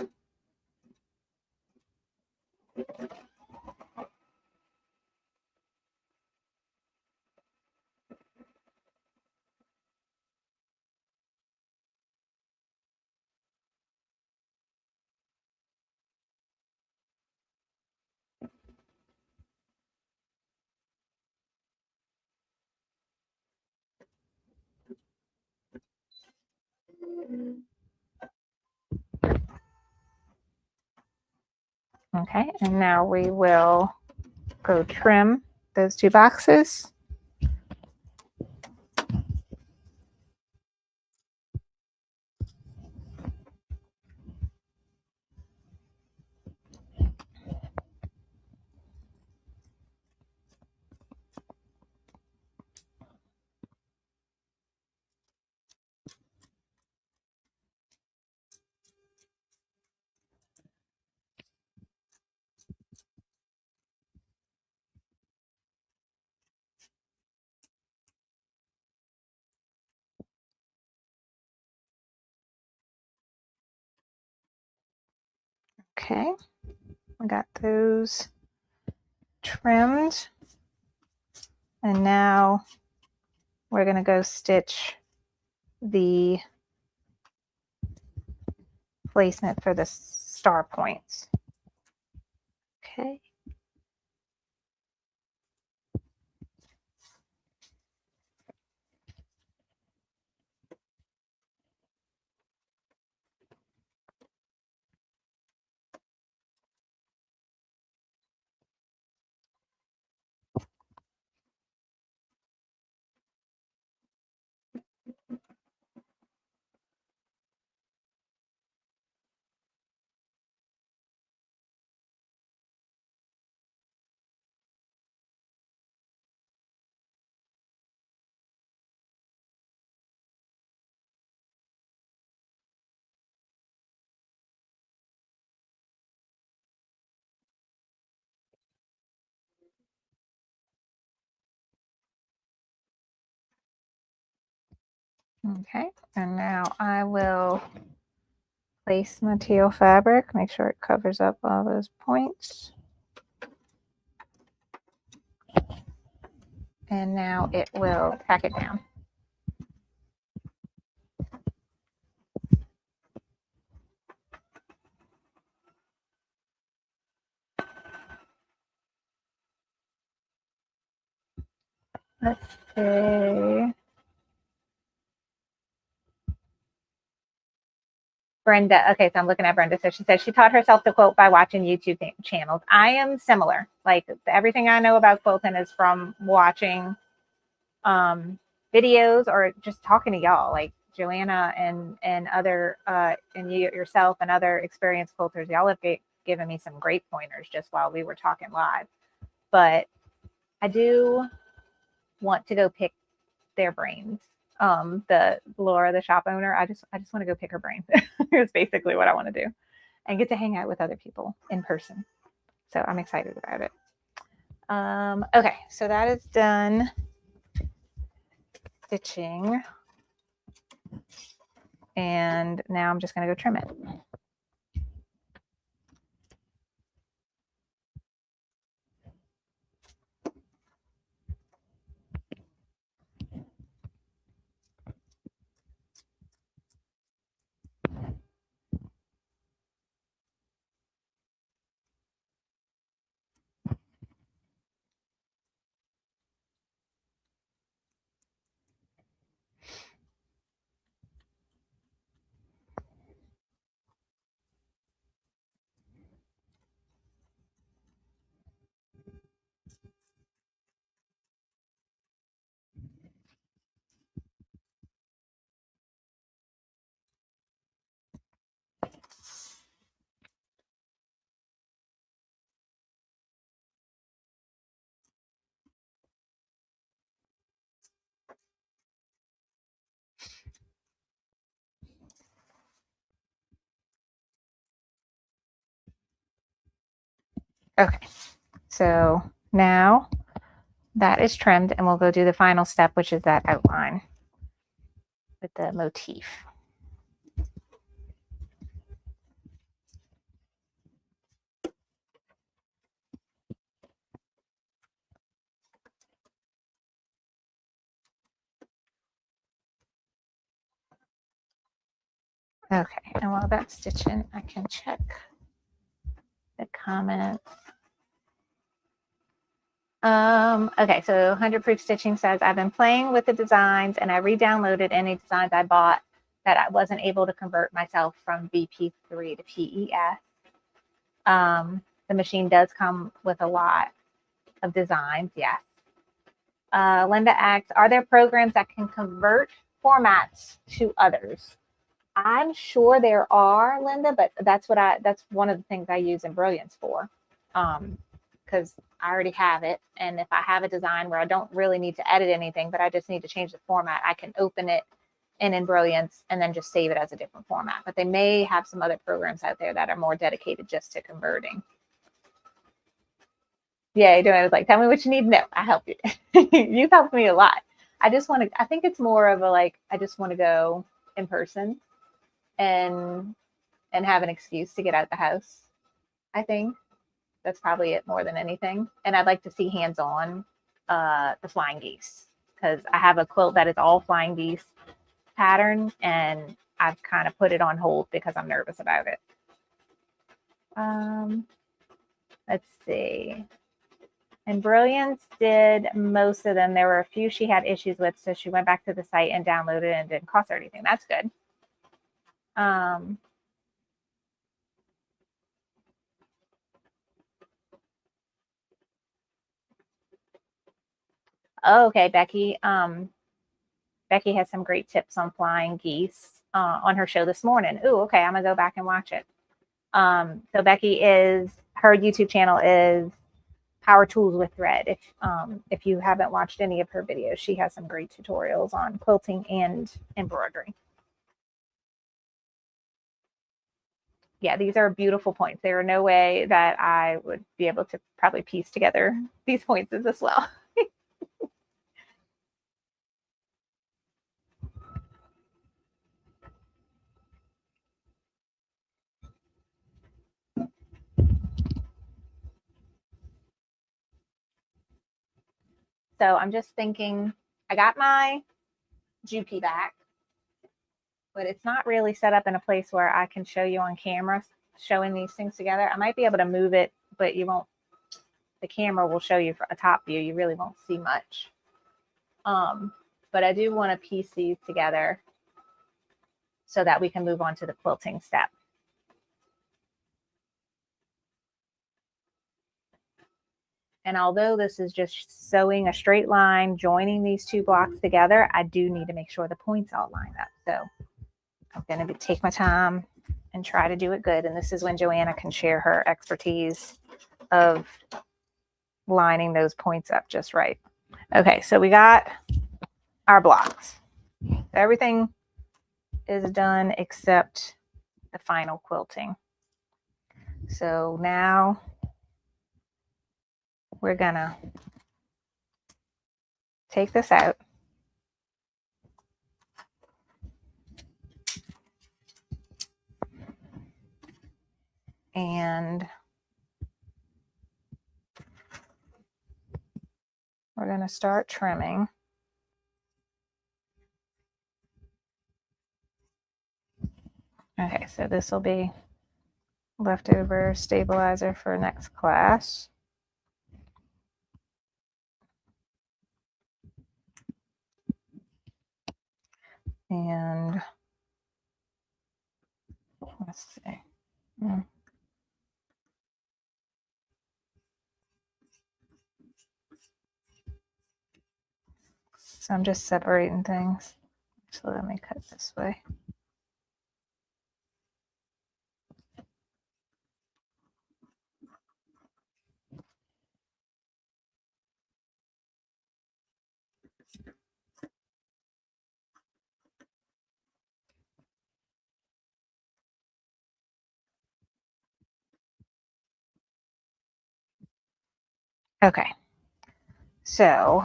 Okay, and now we will go trim those 2 boxes. Okay, I got those trimmed. And now we're going to go stitch the placement for the star points. Okay. Okay, and now I will place my teal fabric, make sure it covers up all those points. And now it will tack it down. Let's see. Brenda, okay, so I'm looking at Brenda. So she says she taught herself to quilt by watching YouTube channels. I am similar. Like everything I know about quilting is from watching videos or just talking to y'all, like Joanna and other and you yourself and other experienced quilters. Y'all have given me some great pointers just while we were talking live. But I do want to go pick their brains. The Laura, the shop owner, I just want to go pick her brain. It's basically what I want to do, and get to hang out with other people in person. So I'm excited about it. Okay, so that is done stitching, and now I'm just going to go trim it. Okay, so now that is trimmed, and we'll go do the final step, which is that outline with the motif. Okay, and while that's stitching, I can check the comments. Okay, so 100 Proof Stitching says, I've been playing with the designs and I re-downloaded any designs I bought that I wasn't able to convert myself from VP3 to PES. The machine does come with a lot of designs, yes. Linda asks, are there programs that can convert formats to others? I'm sure there are, Linda, but that's one of the things I use in Brilliance for. Because I already have it. And if I have a design where I don't really need to edit anything, but I just need to change the format, I can open it in Brilliance and then just save it as a different format. But they may have some other programs out there that are more dedicated just to converting. Yeah, you know, I was like, tell me what you need to know. I help you. You've helped me a lot. I think it's more of a like, I just want to go in person and have an excuse to get out the house. I think that's probably it more than anything. And I'd like to see hands-on the flying geese, because I have a quilt that is all flying geese pattern, and I've kind of put it on hold because I'm nervous about it. Let's see. And Brilliance did most of them. There were a few she had issues with, so she went back to the site and downloaded it, and didn't cost her anything. That's good. Okay, Becky. Becky has some great tips on flying geese on her show this morning. Ooh, okay, I'm gonna go back and watch it. So Becky her YouTube channel is Power Tools with Thread. If you haven't watched any of her videos, she has some great tutorials on quilting and embroidery. Yeah, these are beautiful points. There are no way that I would be able to probably piece together these points as well. So I'm just thinking, I got my Juki back, but it's not really set up in a place where I can show you on camera showing these things together. I might be able to move it, but you won't, the camera will show you a top view. You really won't see much. But I do want to piece these together so that we can move on to the quilting step. And although this is just sewing a straight line, joining these two blocks together, I do need to make sure the points all line up. So I'm going to take my time and try to do it good. And this is when Joanna can share her expertise of lining those points up just right. Okay, so we got our blocks. Everything is done except the final quilting. So now we're gonna take this out. And we're gonna start trimming. Okay, so this will be leftover stabilizer for next class. And let's see. So I'm just separating things. So let me cut this way. Okay, so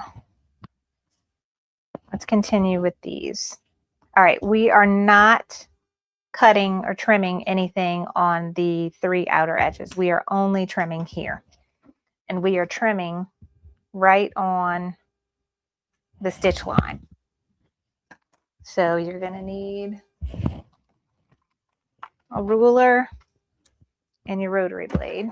let's continue with these. All right, we are not cutting or trimming anything on the 3 outer edges. We are only trimming here. And we are trimming right on the stitch line. So you're going to need a ruler and your rotary blade.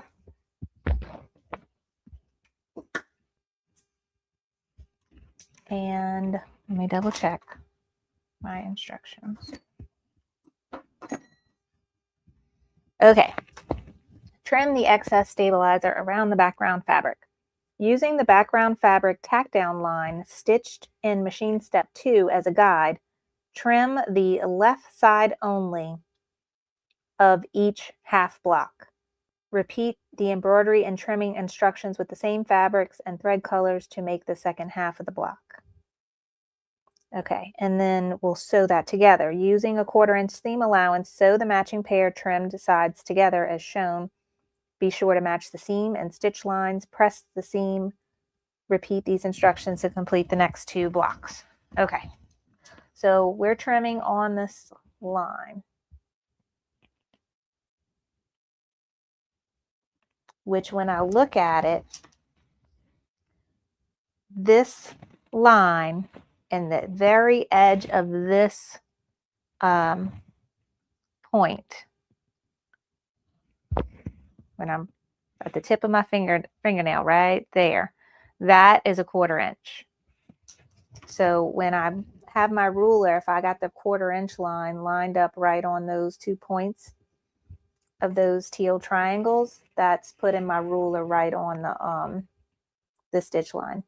And let me double check my instructions. Okay. Trim the excess stabilizer around the background fabric. Using the background fabric tack down line stitched in machine step 2 as a guide, trim the left side only of each half block. Repeat the embroidery and trimming instructions with the same fabrics and thread colors to make the second half of the block. Okay, and then we'll sew that together. Using a 1/4 inch seam allowance, sew the matching pair trimmed sides together as shown. Be sure to match the seam and stitch lines. Press the seam. Repeat these instructions to complete the next 2 blocks. Okay, so we're trimming on this line, which when I look at it, this line and the very edge of this point, when I'm at the tip of my fingernail right there, that is a 1/4 inch. So when I have my ruler, if I got the 1/4 inch line lined up right on those 2 points of those teal triangles, that's putting my ruler right on the stitch line.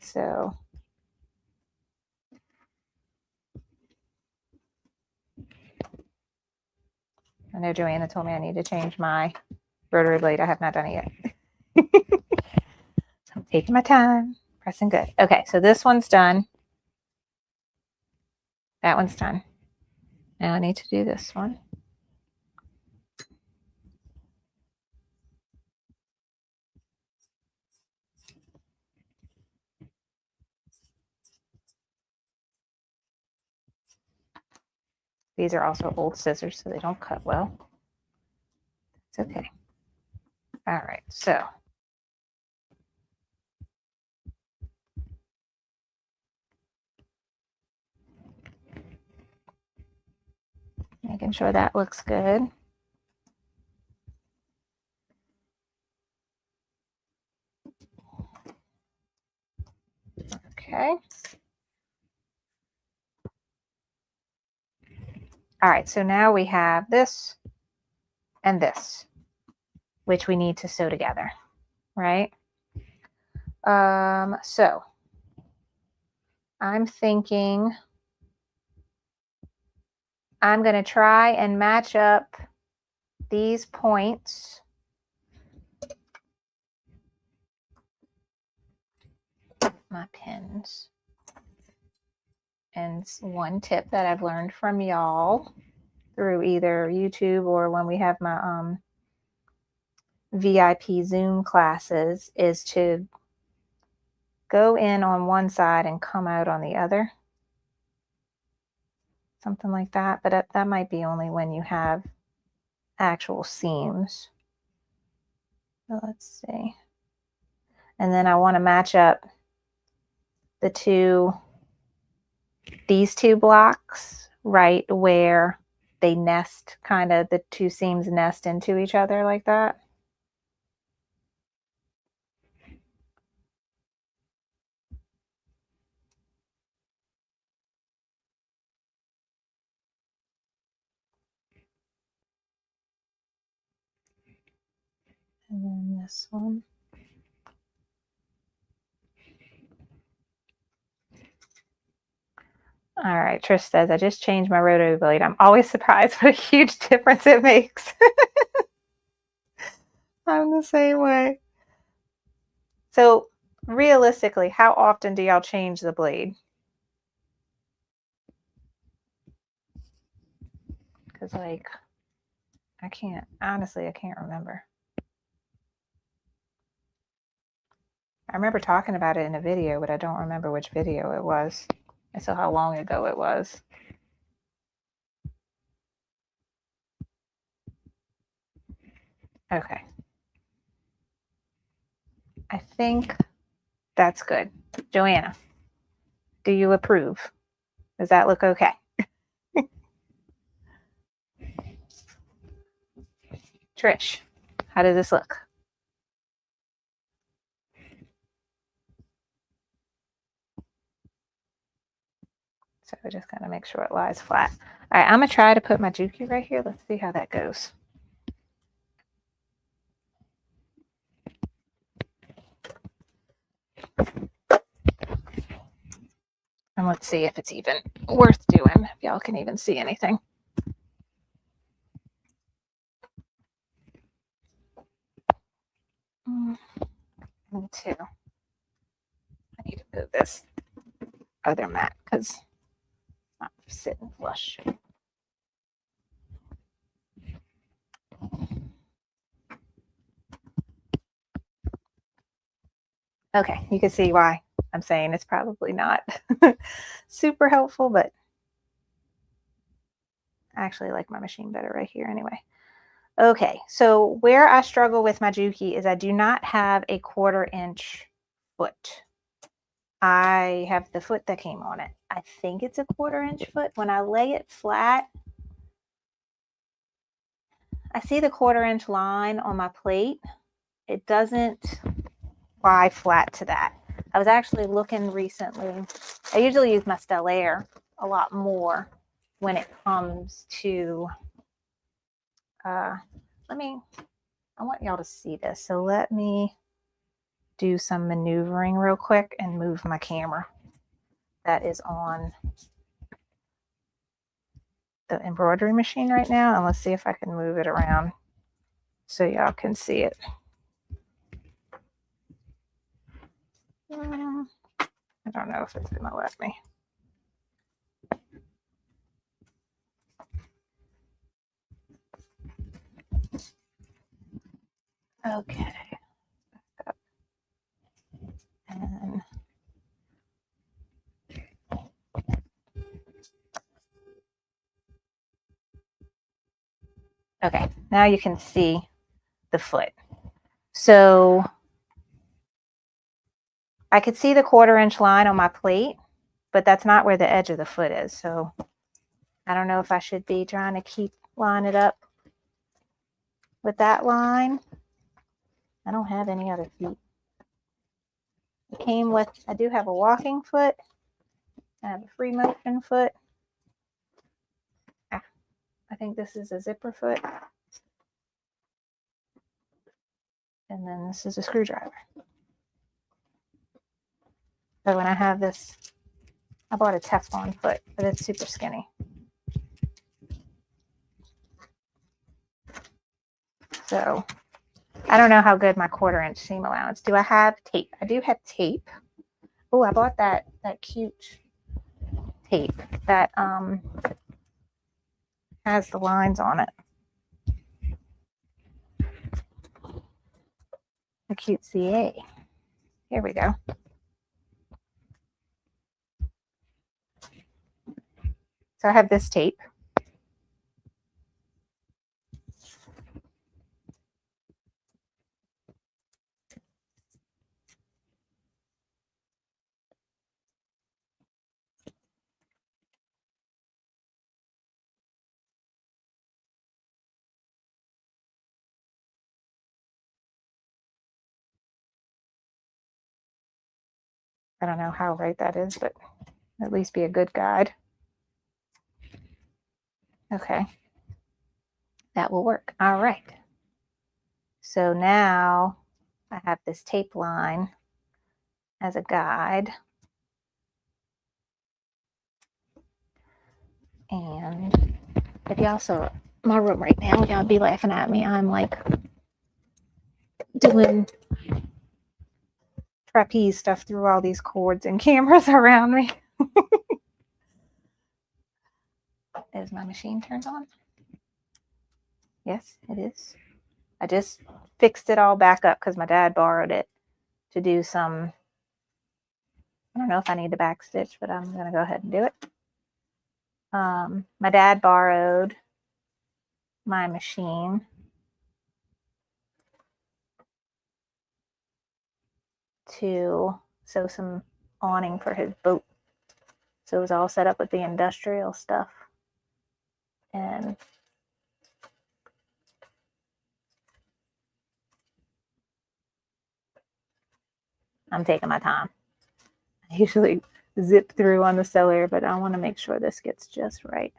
So I know Joanna told me I need to change my rotary blade. I have not done it yet. So I'm taking my time, pressing good. Okay, so this one's done. That one's done. Now I need to do this one. These are also old scissors, so they don't cut well. It's okay. All right, so making sure that looks good. Okay. All right, so now we have this and this, which we need to sew together, right? So I'm thinking I'm going to try and match up these points my pins. And one tip that I've learned from y'all through either YouTube or when we have my VIP Zoom classes is to go in on one side and come out on the other. Something like that, but that might be only when you have actual seams. So let's see. And then I want to match up these 2 blocks right where they nest, kind of the 2 seams nest into each other like that. And then this one. All right, Trish says, I just changed my rotary blade. I'm always surprised what a huge difference it makes. I'm the same way. So realistically, how often do y'all change the blade? Because like, honestly, I can't remember. I remember talking about it in a video, but I don't remember which video it was. I saw how long ago it was. Okay. I think that's good. Joanna, do you approve? Does that look okay? Trish, how does this look? So we just gotta make sure it lies flat. All right, I'm going to try to put my Juki right here. Let's see how that goes. And let's see if it's even worth doing, if y'all can even see anything. Me too. I need to move this other mat because it's not sitting flush. Okay, you can see why I'm saying it's probably not super helpful, but I actually like my machine better right here anyway. Okay, so where I struggle with my Juki is I do not have a 1/4 inch foot. I have the foot that came on it. I think it's a 1/4 inch foot. When I lay it flat, I see the 1/4 inch line on my plate. It doesn't lie flat to that. I was actually looking recently. I usually use my Stellaire a lot more when it comes to, I want y'all to see this. So let me do some maneuvering real quick and move my camera that is on the embroidery machine right now. And let's see if I can move it around so y'all can see it. I don't know if it's going to let me. Okay. And okay, now you can see the foot. So I could see the 1/4 inch line on my plate, but that's not where the edge of the foot is. So I don't know if I should be trying to line it up with that line. I don't have any other feet. It came with, I do have a walking foot. I have a free motion foot. I think this is a zipper foot. And then this is a screwdriver. So when I have this, I bought a Teflon foot, but it's super skinny. So I don't know how good my 1/4 inch seam allowance. Do I have tape? I do have tape. Oh, I bought that cute tape that has the lines on it. The cute CA. Here we go. So I have this tape. I don't know how right that is, but at least be a good guide. Okay. That will work. All right. So now I have this tape line as a guide. And if y'all saw my room right now, y'all be laughing at me. I'm like doing trapeze stuff through all these cords and cameras around me. Is my machine turned on? Yes, it is. I just fixed it all back up because my dad borrowed it to do some, I don't know if I need to back stitch, but I'm going to go ahead and do it. My dad borrowed my machine to sew some awning for his boat. So it was all set up with the industrial stuff. And I'm taking my time. I usually zip through on the Stellaire, but I want to make sure this gets just right.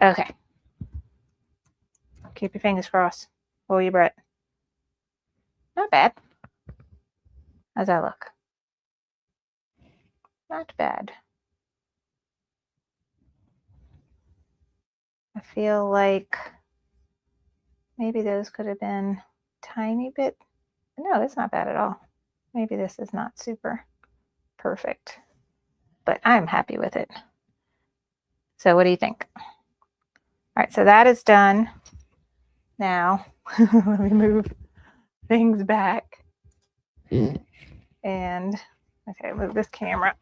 Okay. Keep your fingers crossed. Hold your breath. Not bad. How's that look? Not bad. I feel like maybe those could have been tiny bit. No, it's not bad at all. Maybe this is not super perfect, but I'm happy with it. So what do you think? All right, so that is done. Now, let me move things back. And, okay, move this camera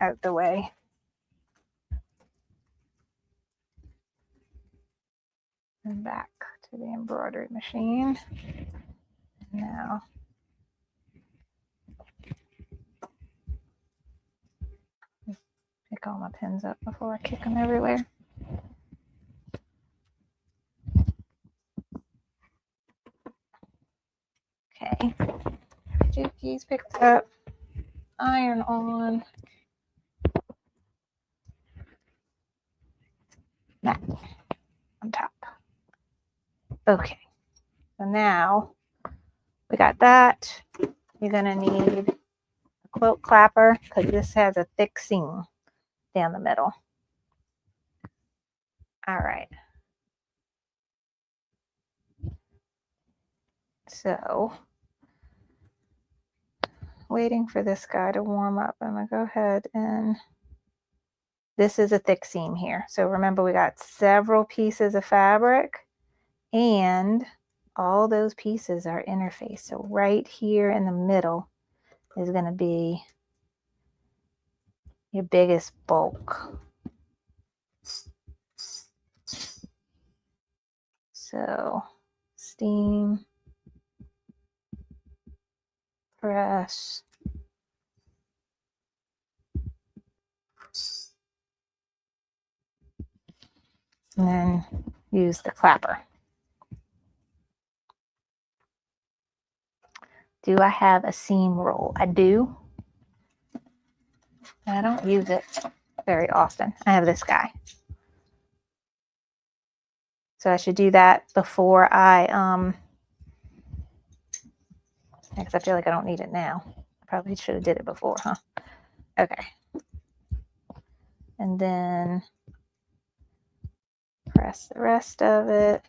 out the way. And back to the embroidery machine. Now, pick all my pins up before I kick them everywhere. Okay, Juki's picked up, iron on, mat on top. Okay, so now we got that. You're gonna need a quilt clapper because this has a thick seam down the middle. All right. So, waiting for this guy to warm up. I'm gonna go ahead and this is a thick seam here. So remember we got several pieces of fabric and all those pieces are interfaced. So right here in the middle is going to be your biggest bulk. So steam, press, and then use the clapper. Do I have a seam roll? I do. I don't use it very often. I have this guy. So I should do that before I, because I feel like I don't need it now. I probably should have did it before, huh? Okay. And then press the rest of it.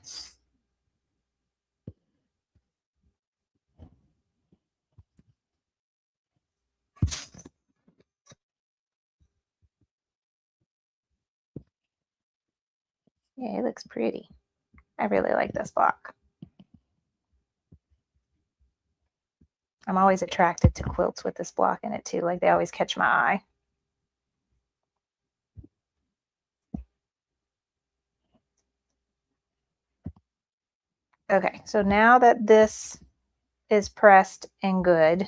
Yeah, it looks pretty. I really like this block. I'm always attracted to quilts with this block in it too. Like they always catch my eye. Okay, so now that this is pressed and good,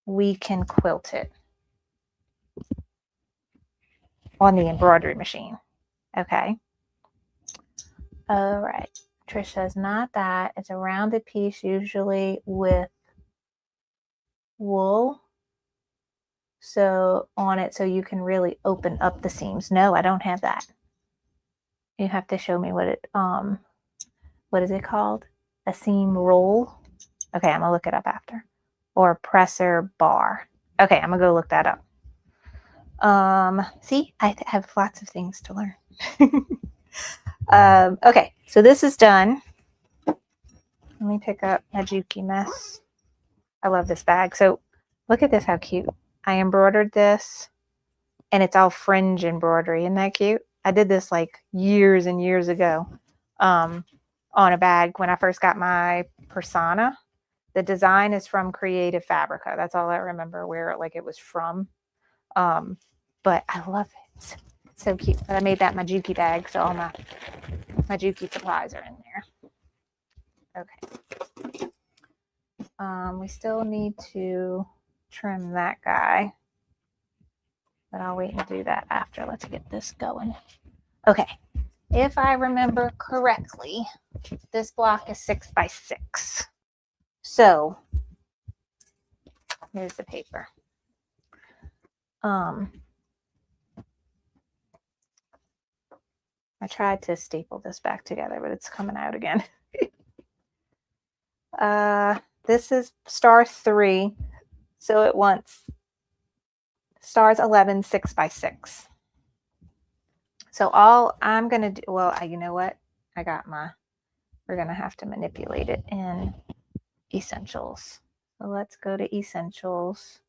we can quilt it on the embroidery machine. Okay. All right. Trish says not that. It's a rounded piece usually with wool so on it so you can really open up the seams. No, I don't have that. You have to show me what is it called? A seam roll? Okay, I'm gonna look it up after. Or a presser bar. Okay, I'm gonna go look that up. See, I have lots of things to learn. Okay, so this is done. Let me pick up my Juki mess. I love this bag. So look at this, how cute. I embroidered this and it's all fringe embroidery. Isn't that cute? I did this like years and years ago on a bag when I first got my Persona. The design is from Creative Fabrica. That's all I remember where it was from. But I love it. It's so cute. But I made that my Juki bag, so all my Juki supplies are in there. Okay. We still need to trim that guy, but I'll wait and do that after. Let's get this going. Okay. If I remember correctly, this block is 6 by 6. So here's the paper. I tried to staple this back together, but it's coming out again. This is star 3, so it wants stars 11 6 by 6. So all I'm gonna do, well, you know what? We're gonna have to manipulate it in Essentials. So let's go to Essentials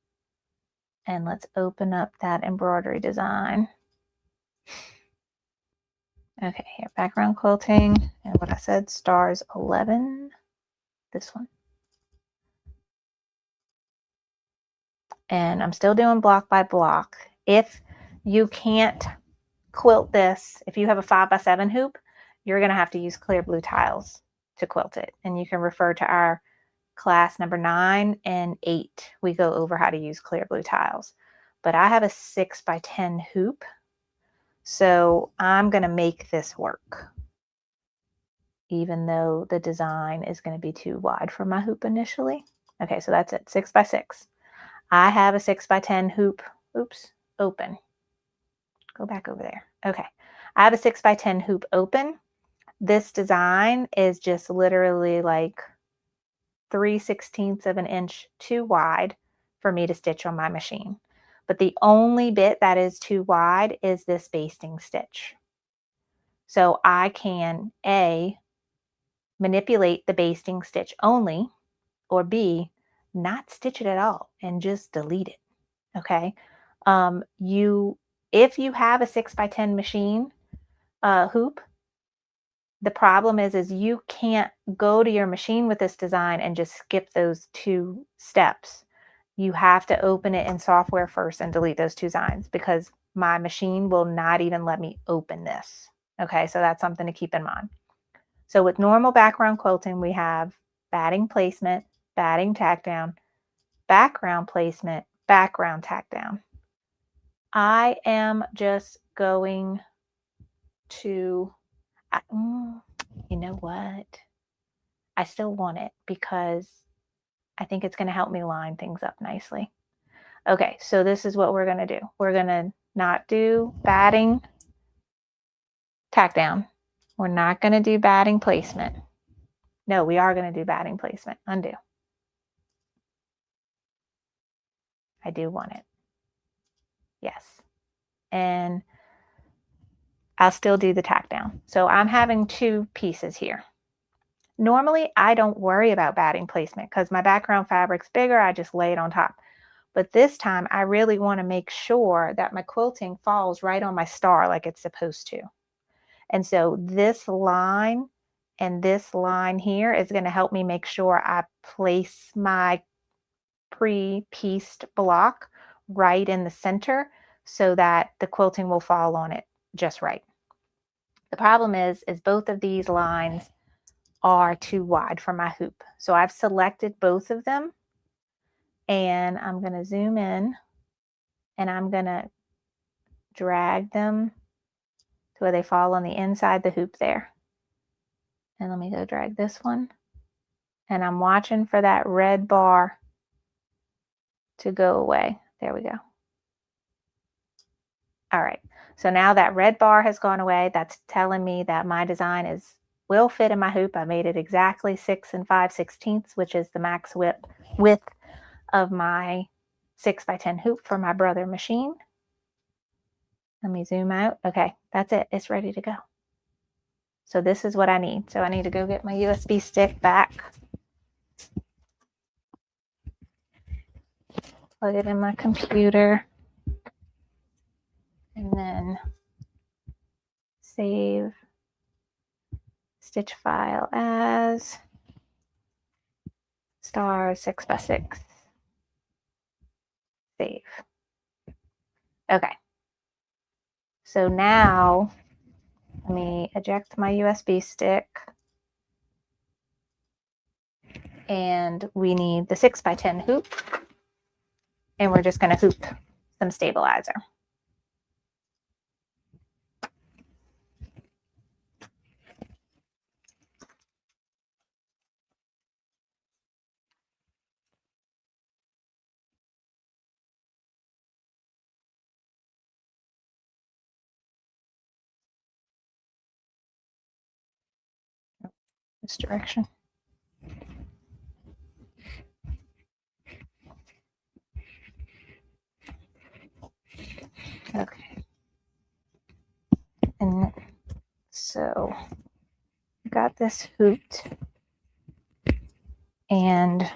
and let's open up that embroidery design. Okay, here, background quilting, and what I said, stars 11, this one. And I'm still doing block by block. If you can't quilt this, if you have a 5x7 hoop, you're gonna have to use clear blue tiles to quilt it. And you can refer to our class number 9 and 8. We go over how to use clear blue tiles. But I have a 6x10 hoop, so I'm gonna make this work, even though the design is going to be too wide for my hoop initially. Okay, so that's it, 6 by 6. I have a 6 by 10 hoop. Oops, open. Go back over there. Okay, I have a 6 by 10 hoop open. This design is just literally like 3/16 of an inch too wide for me to stitch on my machine. But the only bit that is too wide is this basting stitch. So I can A, manipulate the basting stitch only, or B, not stitch it at all and just delete it. Okay. If you have a 6x10 machine hoop, the problem is you can't go to your machine with this design and just skip those 2 steps. You have to open it in software first and delete those 2 designs, because my machine will not even let me open this. Okay, so that's something to keep in mind. So with normal background quilting, we have batting placement, batting tack down, background placement, background tack down. I am just going to, you know what? I still want it because I think it's going to help me line things up nicely. Okay, so this is what we're going to do. We're going to not do batting tack down. We're not going to do batting placement. No, we are going to do batting placement. Undo. I do want it. Yes. And I'll still do the tack down. So I'm having 2 pieces here. Normally, I don't worry about batting placement because my background fabric's bigger. I just lay it on top. But this time, I really want to make sure that my quilting falls right on my star like it's supposed to. And so this line and this line here is going to help me make sure I place my pre-pieced block right in the center so that the quilting will fall on it just right. The problem is both of these lines are too wide for my hoop. So I've selected both of them, and I'm going to zoom in and I'm going to drag them to where they fall on the inside the hoop there. And let me go drag this one. And I'm watching for that red bar to go away. There we go. All right. So now that red bar has gone away, that's telling me that my design will fit in my hoop. I made it exactly 6 5/16, which is the max width of my 6x10 hoop for my Brother machine. Let me zoom out. Okay, that's it. It's ready to go. So this is what I need. So I need to go get my USB stick back, plug it in my computer, and then save stitch file as star 6x6. Save. Okay. So now let me eject my USB stick, and we need the 6x10 hoop, and we're just going to hoop some stabilizer. this direction. Okay. And so got this hooped, and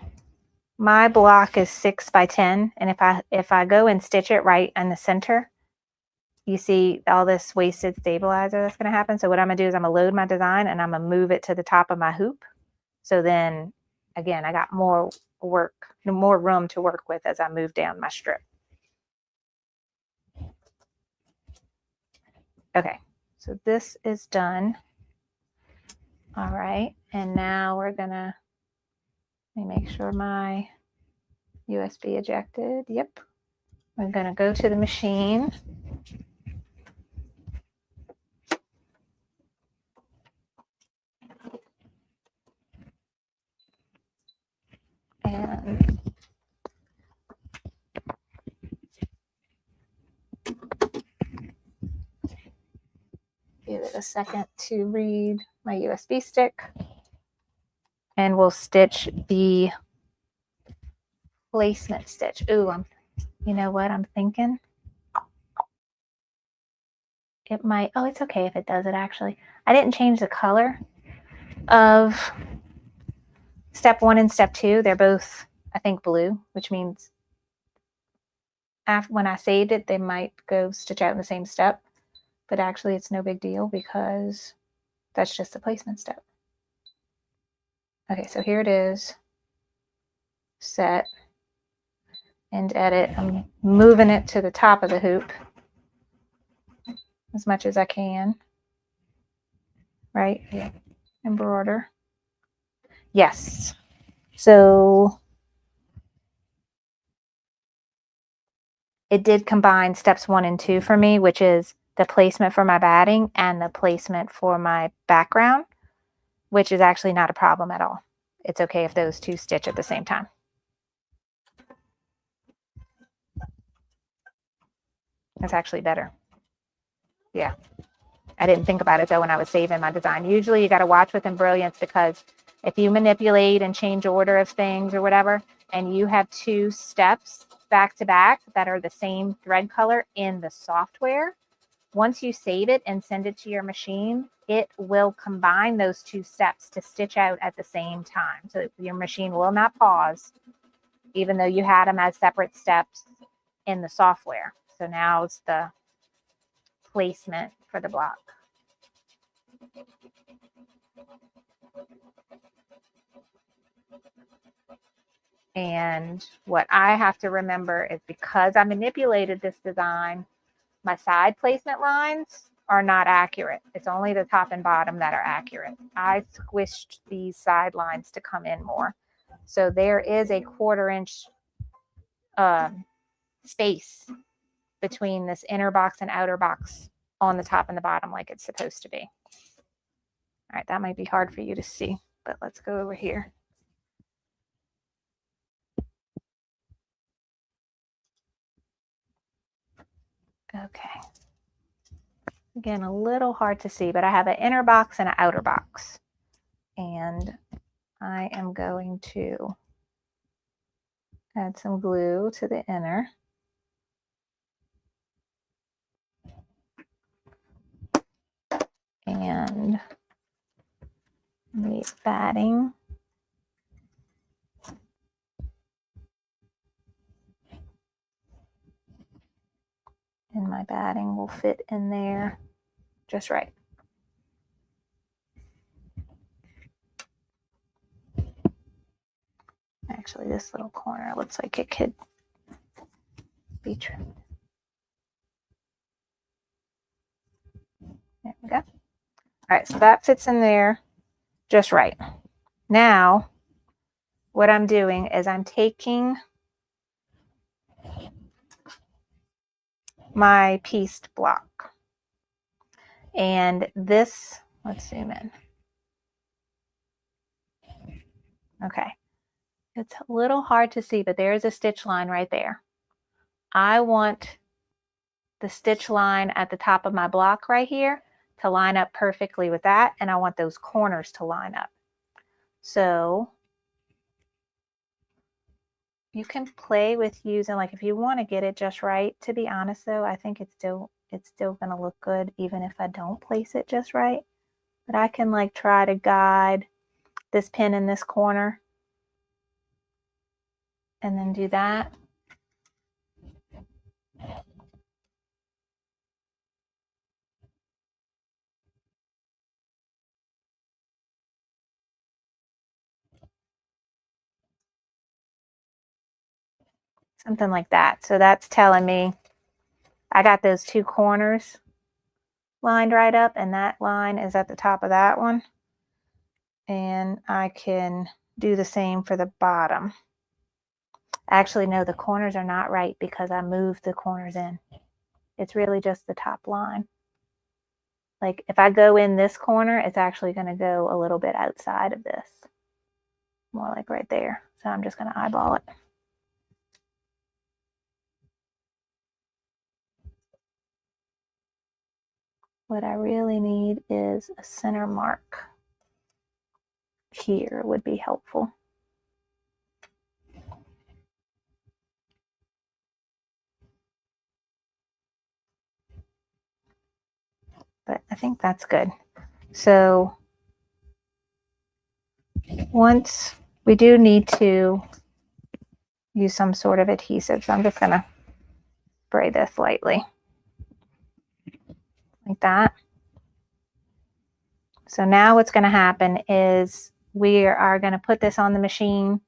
my block is 6 by 10, and if I go and stitch it right in the center, you see all this wasted stabilizer that's going to happen. So what I'm going to do is I'm going to load my design and I'm going to move it to the top of my hoop. So then again, I got more room to work with as I move down my strip. Okay, so this is done. All right, and now we're gonna, let me make sure my USB ejected. Yep. We're gonna go to the machine. And give it a second to read my USB stick. And we'll stitch the placement stitch. Ooh, you know what I'm thinking? It might, oh, it's okay if it does it actually. I didn't change the color of step 1 and step 2. They're both, I think, blue, which means when I saved it, they might go stitch out in the same step. But actually, it's no big deal because that's just the placement step. Okay, so here it is. Set and edit. I'm moving it to the top of the hoop as much as I can. Right? Yeah. Embroider. Yes. So it did combine steps 1 and 2 for me, which is the placement for my batting and the placement for my background, which is actually not a problem at all. It's okay if those two stitch at the same time. That's actually better. Yeah. I didn't think about it though when I was saving my design. Usually you got to watch with Embrilliance, because if you manipulate and change order of things or whatever, and you have 2 steps back to back that are the same thread color in the software, once you save it and send it to your machine, it will combine those 2 steps to stitch out at the same time. So your machine will not pause, even though you had them as separate steps in the software. So now it's the placement for the block. And what I have to remember is, because I manipulated this design, my side placement lines are not accurate. It's only the top and bottom that are accurate. I squished these side lines to come in more. So there is a 1/4 inch space between this inner box and outer box on the top and the bottom, like it's supposed to be. All right, that might be hard for you to see, but let's go over here. Okay. Again, a little hard to see, but I have an inner box and an outer box. And I am going to add some glue to the inner. And the batting. And my batting will fit in there just right. Actually, this little corner looks like it could be trimmed. There we go. All right, so that fits in there just right. Now, what I'm doing is I'm taking my pieced block. And this, let's zoom in. Okay. It's a little hard to see, but there is a stitch line right there. I want the stitch line at the top of my block right here to line up perfectly with that, and I want those corners to line up. So you can play with using, like, if you want to get it just right. To be honest though, I think it's still going to look good even if I don't place it just right. But I can like try to guide this pin in this corner and then do that. Something like that. So that's telling me I got those two corners lined right up, and that line is at the top of that one. And I can do the same for the bottom. Actually, no, the corners are not right because I moved the corners in. It's really just the top line. Like if I go in this corner, it's actually going to go a little bit outside of this. More like right there. So I'm just going to eyeball it. What I really need is a center mark. Here would be helpful. But I think that's good. So once we do need to use some sort of adhesive, so I'm just going to spray this lightly like that. So now what's going to happen is we are going to put this on the machine.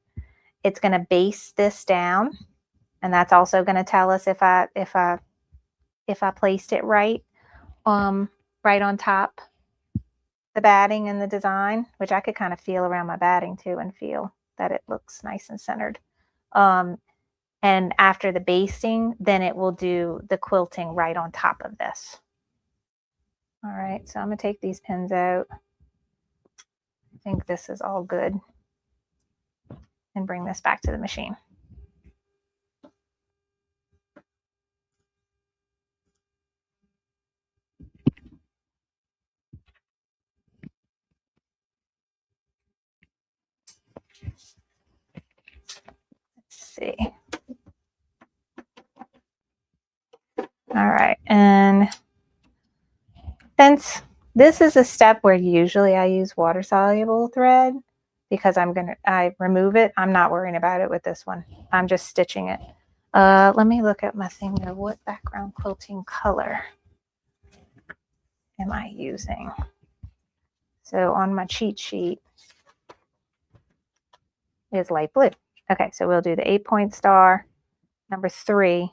It's going to base this down, and that's also going to tell us if I placed it right, right on top the batting and the design, which I could kind of feel around my batting too and feel that it looks nice and centered. And after the basting, then it will do the quilting right on top of this. All right, so I'm going to take these pins out. I think this is all good. And bring this back to the machine. Let's see. All right, and since this is a step where usually I use water soluble thread because I remove it. I'm not worrying about it with this one. I'm just stitching it. Let me look at my thing there. What background quilting color am I using? So on my cheat sheet is light blue. Okay, so we'll do the 8-point star, number 3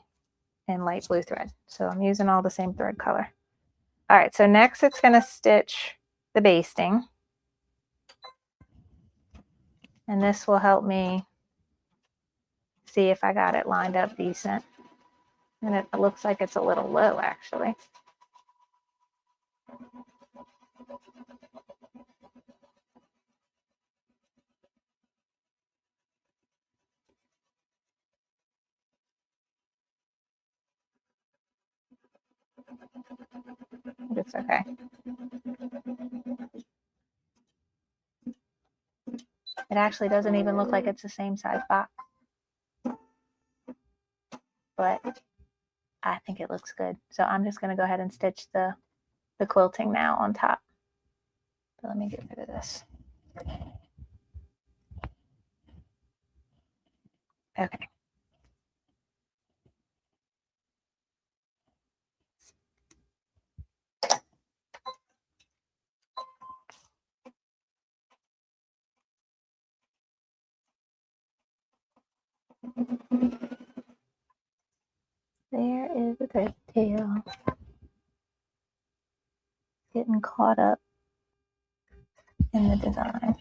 in light blue thread. So I'm using all the same thread color. All right, so next it's going to stitch the basting. And this will help me see if I got it lined up decent. And it looks like it's a little low, actually. It's okay. It actually doesn't even look like it's the same size box. But I think it looks good. So I'm just going to go ahead and stitch the quilting now on top. So let me get rid of this. Okay. There is the thread tail. Getting caught up in the design.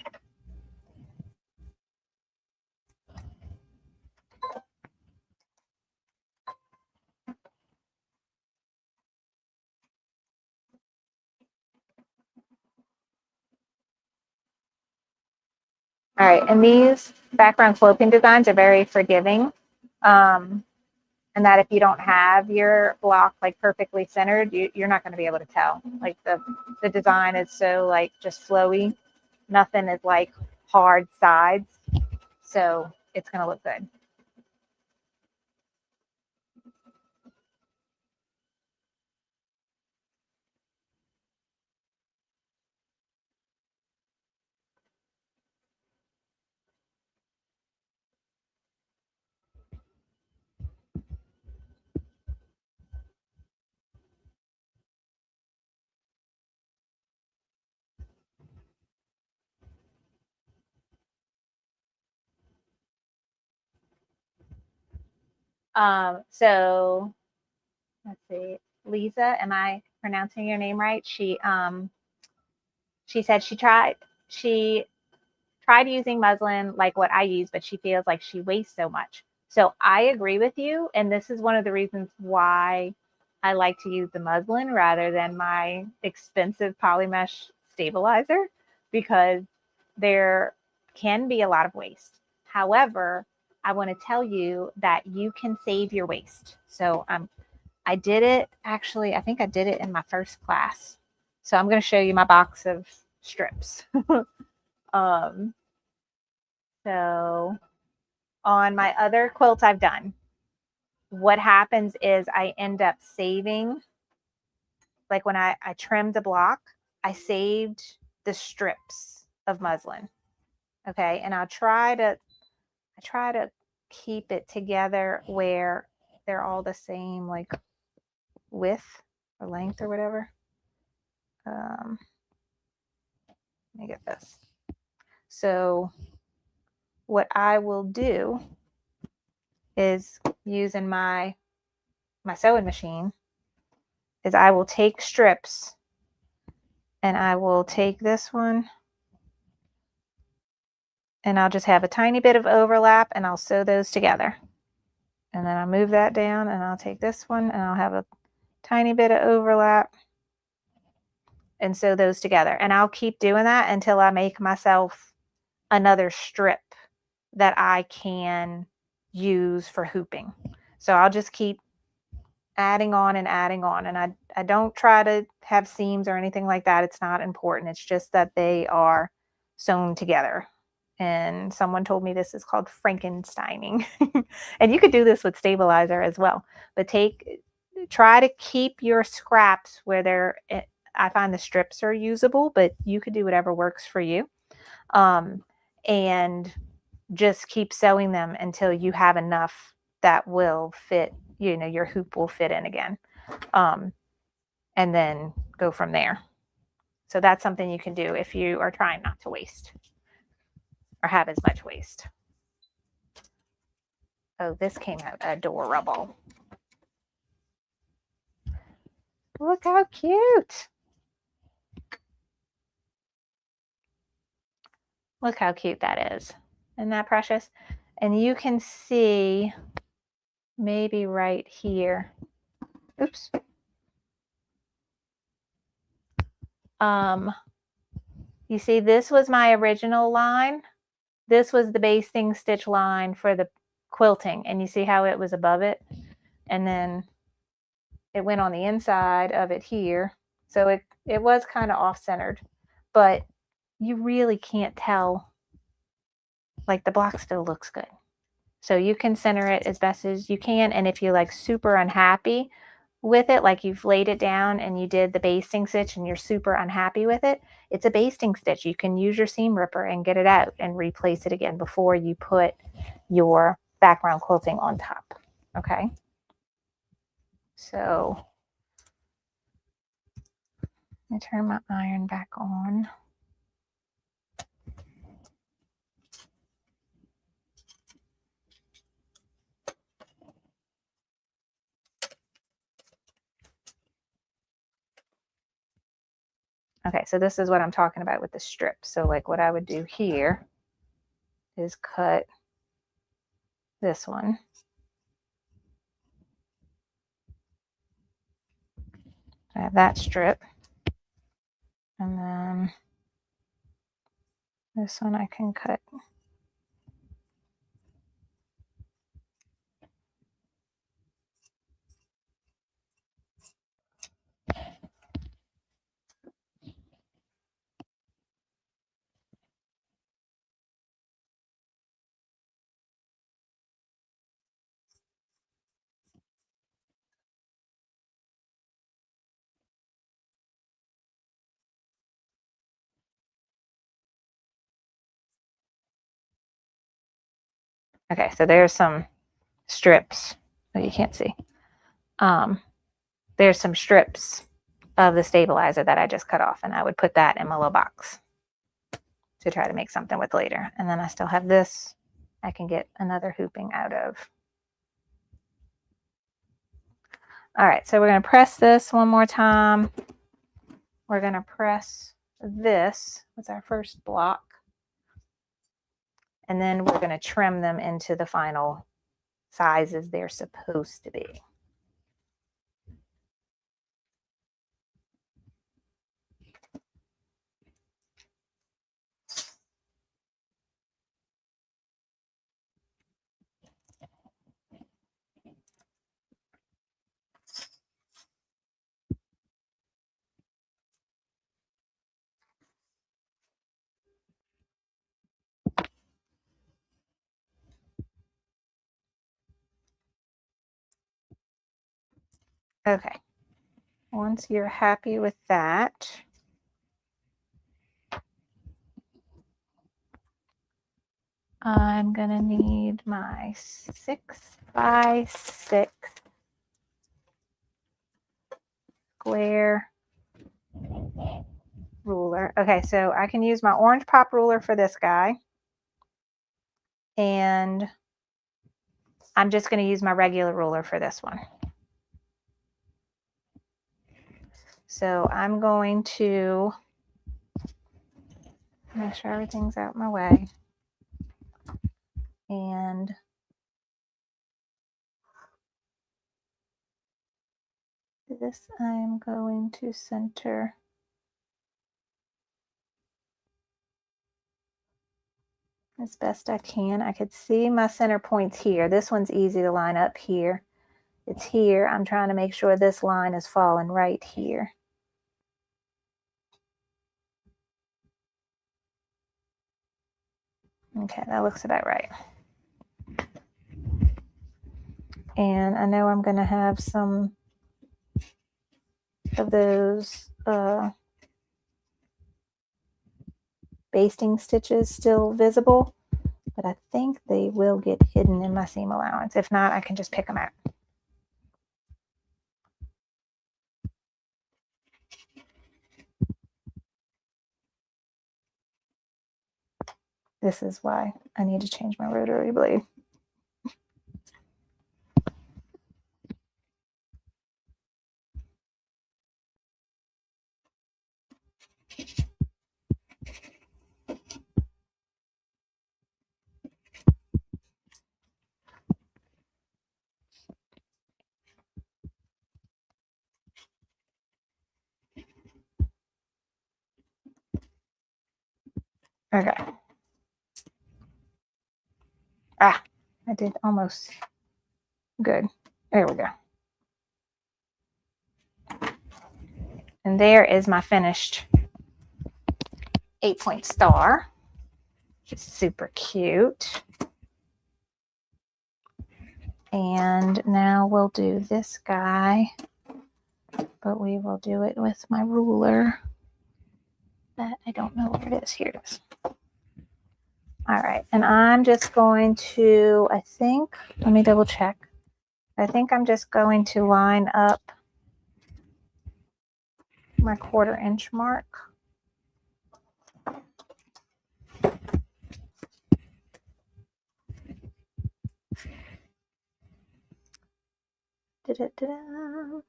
All right, and these background quilting designs are very forgiving. And that if you don't have your block like perfectly centered, you're not going to be able to tell. Like the design is so like just flowy. Nothing is like hard sides. So it's going to look good. So let's see, Lisa, am I pronouncing your name right? She said she tried using muslin like what I use, but she feels like she wastes so much. So I agree with you, and this is one of the reasons why I like to use the muslin rather than my expensive polymesh stabilizer, because there can be a lot of waste. However, I want to tell you that you can save your waste. So I did it actually, I think I did it in my first class. So I'm going to show you my box of strips. um, so on my other quilts I've done, what happens is I end up saving, like when I trimmed the block, I saved the strips of muslin. Okay. And I try to keep it together where they're all the same, like width or length or whatever. Let me get this. So what I will do is using my sewing machine is I will take strips and I will take this one and I'll just have a tiny bit of overlap and I'll sew those together. And then I'll move that down and I'll take this one and I'll have a tiny bit of overlap and sew those together. And I'll keep doing that until I make myself another strip that I can use for hooping. So I'll just keep adding on and adding on. And I don't try to have seams or anything like that. It's not important. It's just that they are sewn together. And someone told me this is called Frankensteining. And you could do this with stabilizer as well. But try to keep your scraps where I find the strips are usable, but you could do whatever works for you. And just keep sewing them until you have enough that will fit, your hoop will fit in again. And then go from there. So that's something you can do if you are trying not to waste or have as much waste. Oh, this came out adorable. Look how cute. Look how cute that is. Isn't that precious? And you can see maybe right here. Oops. You see, this was my original line. This was the basting stitch line for the quilting. And you see how it was above it? And then it went on the inside of it here. So it was kind of off-centered, but you really can't tell. Like the block still looks good. So you can center it as best as you can. And if you're like super unhappy with it, like you've laid it down and you did the basting stitch and you're super unhappy with it, it's a basting stitch. You can use your seam ripper and get it out and replace it again before you put your background quilting on top. Okay. So let me turn my iron back on. Okay, so this is what I'm talking about with the strip. So like what I would do here is cut this one. I have that strip. And then this one I can cut. Okay, so there's some strips. Oh, you can't see. There's some strips of the stabilizer that I just cut off, and I would put that in my little box to try to make something with later. And then I still have this I can get another hooping out of. All right, so we're going to press this one more time. We're going to press this with our first block. And then we're going to trim them into the final sizes they're supposed to be. Okay, once you're happy with that, I'm gonna need my 6x6 square ruler. Okay, so I can use my orange pop ruler for this guy, and I'm just going to use my regular ruler for this one. So I'm going to make sure everything's out my way. And this I'm going to center as best I can. I could see my center points here. This one's easy to line up here. It's here. I'm trying to make sure this line is falling right here. Okay, that looks about right. And I know I'm going to have some of those basting stitches still visible, but I think they will get hidden in my seam allowance. If not, I can just pick them out. This is why I need to change my rotary blade. Okay. Ah, I did almost good. There we go. And there is my finished 8-point star. Just super cute. And now we'll do this guy, but we will do it with my ruler. That I don't know where it is. Here it is. All right, and I'm just going to, I think, let me double check. I think I'm just going to line up my 1/4 inch mark. Da-da-da-da.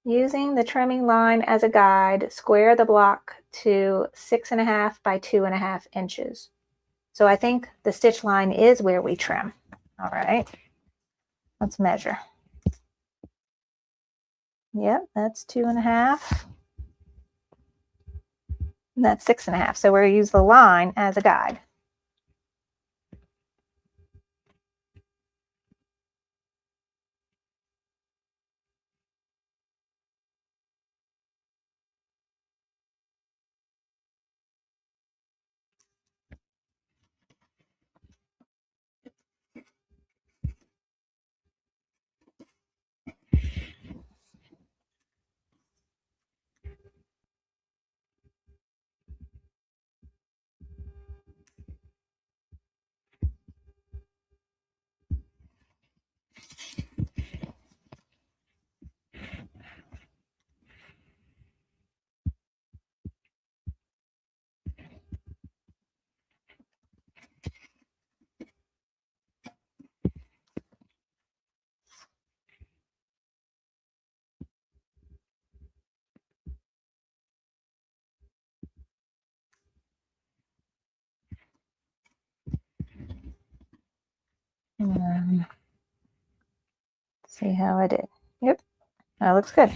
Using the trimming line as a guide, square the block to 6.5 by 2.5 inches. So I think the stitch line is where we trim. All right, let's measure. Yep, that's 2.5. And that's 6.5. So we're going to use the line as a guide. See how I did. Yep, that looks good.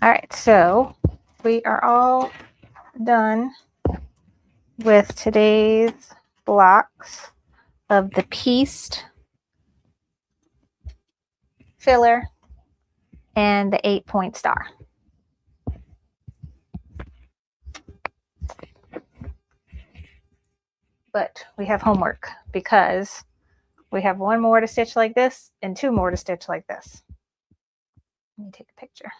All right, so we are all done with today's blocks of the pieced filler and the 8-point star. But we have homework because we have one more to stitch like this and two more to stitch like this. Let me take a picture.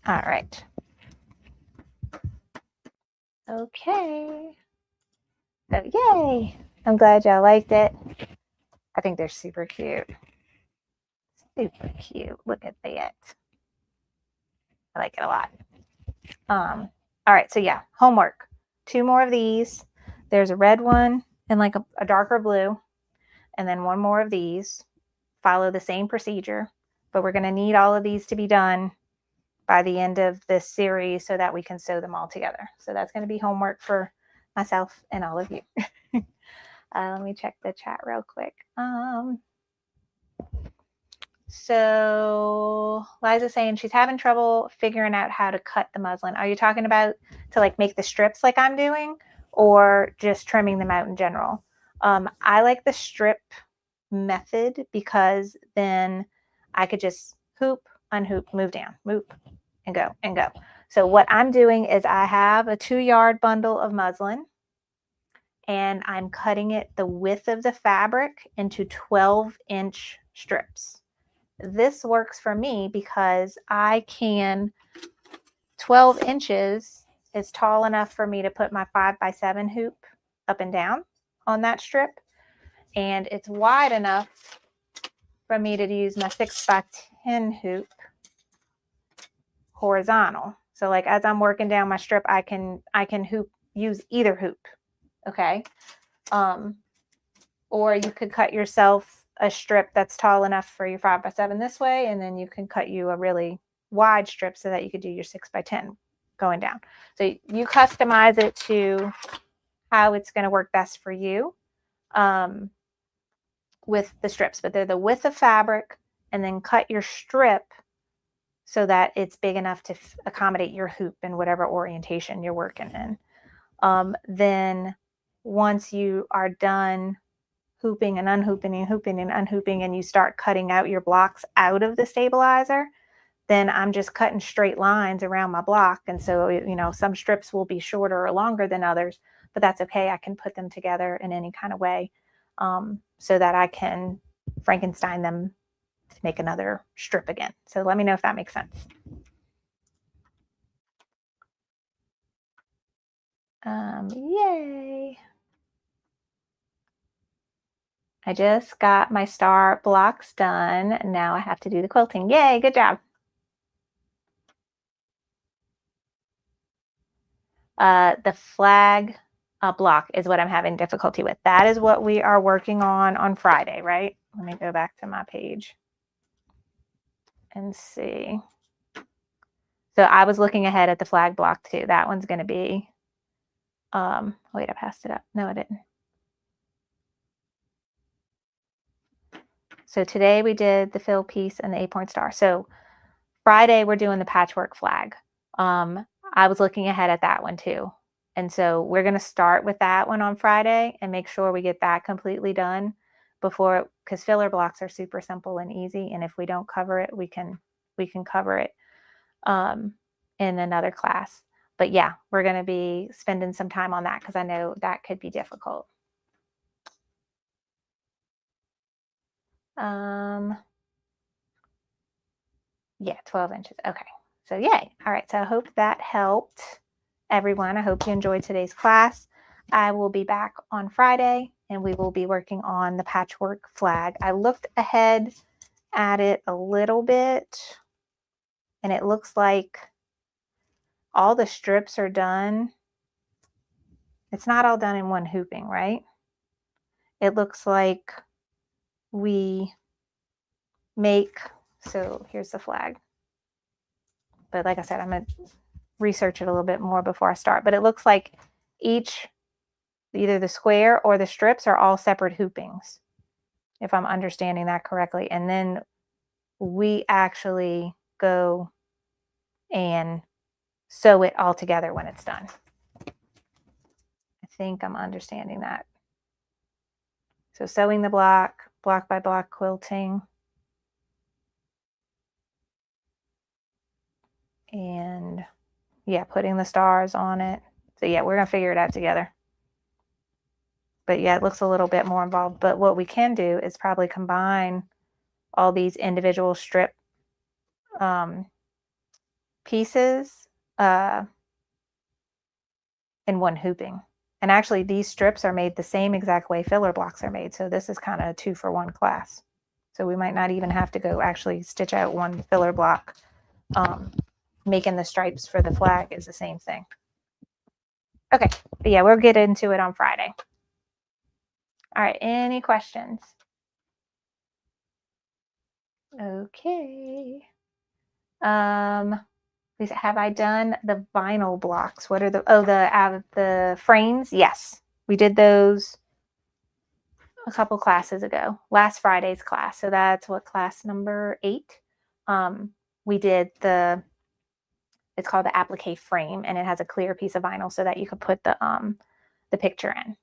All right. Okay. So yay. I'm glad y'all liked it. I think they're super cute. Super cute. Look at that. I like it a lot. All right, so yeah, homework. 2 more of these. There's a red one and like a darker blue, and then 1 more of these. Follow the same procedure, but we're going to need all of these to be done by the end of this series so that we can sew them all together. So that's going to be homework for myself and all of you. Let me check the chat real quick. So Liza's saying she's having trouble figuring out how to cut the muslin. Are you talking about to like make the strips like I'm doing, or just trimming them out in general? I like the strip method because then I could just hoop, unhoop, move down, move, and go, and go. So what I'm doing is I have a 2-yard bundle of muslin, and I'm cutting it the width of the fabric into 12-inch strips. This works for me because I can, 12 inches is tall enough for me to put my 5x7 hoop up and down on that strip. And it's wide enough for me to use my 6x10 hoop horizontal. So like as I'm working down my strip, I can hoop, use either hoop. Okay. Or you could cut yourself a strip that's tall enough for your 5x7 this way, and then you can cut you a really wide strip so that you could do your 6x10 going down. So you customize it to how it's going to work best for you with the strips, but they're the width of fabric, and then cut your strip so that it's big enough to accommodate your hoop in whatever orientation you're working in. Then once you are done hooping and unhooping and hooping and unhooping, and you start cutting out your blocks out of the stabilizer, then I'm just cutting straight lines around my block. And so, you know, some strips will be shorter or longer than others, but that's okay. I can put them together in any kind of way so that I can Frankenstein them to make another strip again. So let me know if that makes sense. Yay. I just got my star blocks done. Now I have to do the quilting. Yay, good job. The flag block is what I'm having difficulty with. That is what we are working on Friday, right? Let me go back to my page and see. So I was looking ahead at the flag block too. That one's going to be, wait, I passed it up. No, I didn't. So today we did the fill piece and the 8-point star. So Friday we're doing the patchwork flag. I was looking ahead at that one too. And so we're going to start with that one on Friday and make sure we get that completely done before, because filler blocks are super simple and easy. And if we don't cover it, we can cover it in another class. But yeah, we're going to be spending some time on that because I know that could be difficult. Yeah, 12 inches. Okay. So yay. All right. So I hope that helped everyone. I hope you enjoyed today's class. I will be back on Friday and we will be working on the patchwork flag. I looked ahead at it a little bit and it looks like all the strips are done. It's not all done in one hooping, right? It looks like we make, so here's the flag. But like I said, I'm going to research it a little bit more before I start, but it looks like either the square or the strips are all separate hoopings, if I'm understanding that correctly. And then we actually go and sew it all together when it's done. I think I'm understanding that. So sewing the block, block by block quilting. And yeah, putting the stars on it. So yeah, we're gonna figure it out together. But yeah, it looks a little bit more involved. But what we can do is probably combine all these individual strip pieces in one hooping. And actually these strips are made the same exact way filler blocks are made. So this is kind of a 2-for-1 class. So we might not even have to go actually stitch out one filler block. Making the stripes for the flag is the same thing. Okay, but yeah, we'll get into it on Friday. All right, any questions? Okay. Have I done the vinyl blocks? What are the frames? Yes, we did those a couple classes ago, last Friday's class. So that's what, class number 8. We did it's called the applique frame, and it has a clear piece of vinyl so that you could put the picture in.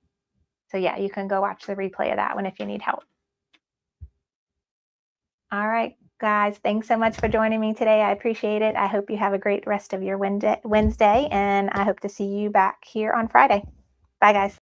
So yeah, you can go watch the replay of that one if you need help. All right, guys, thanks so much for joining me today. I appreciate it. I hope you have a great rest of your Wednesday, and I hope to see you back here on Friday. Bye, guys.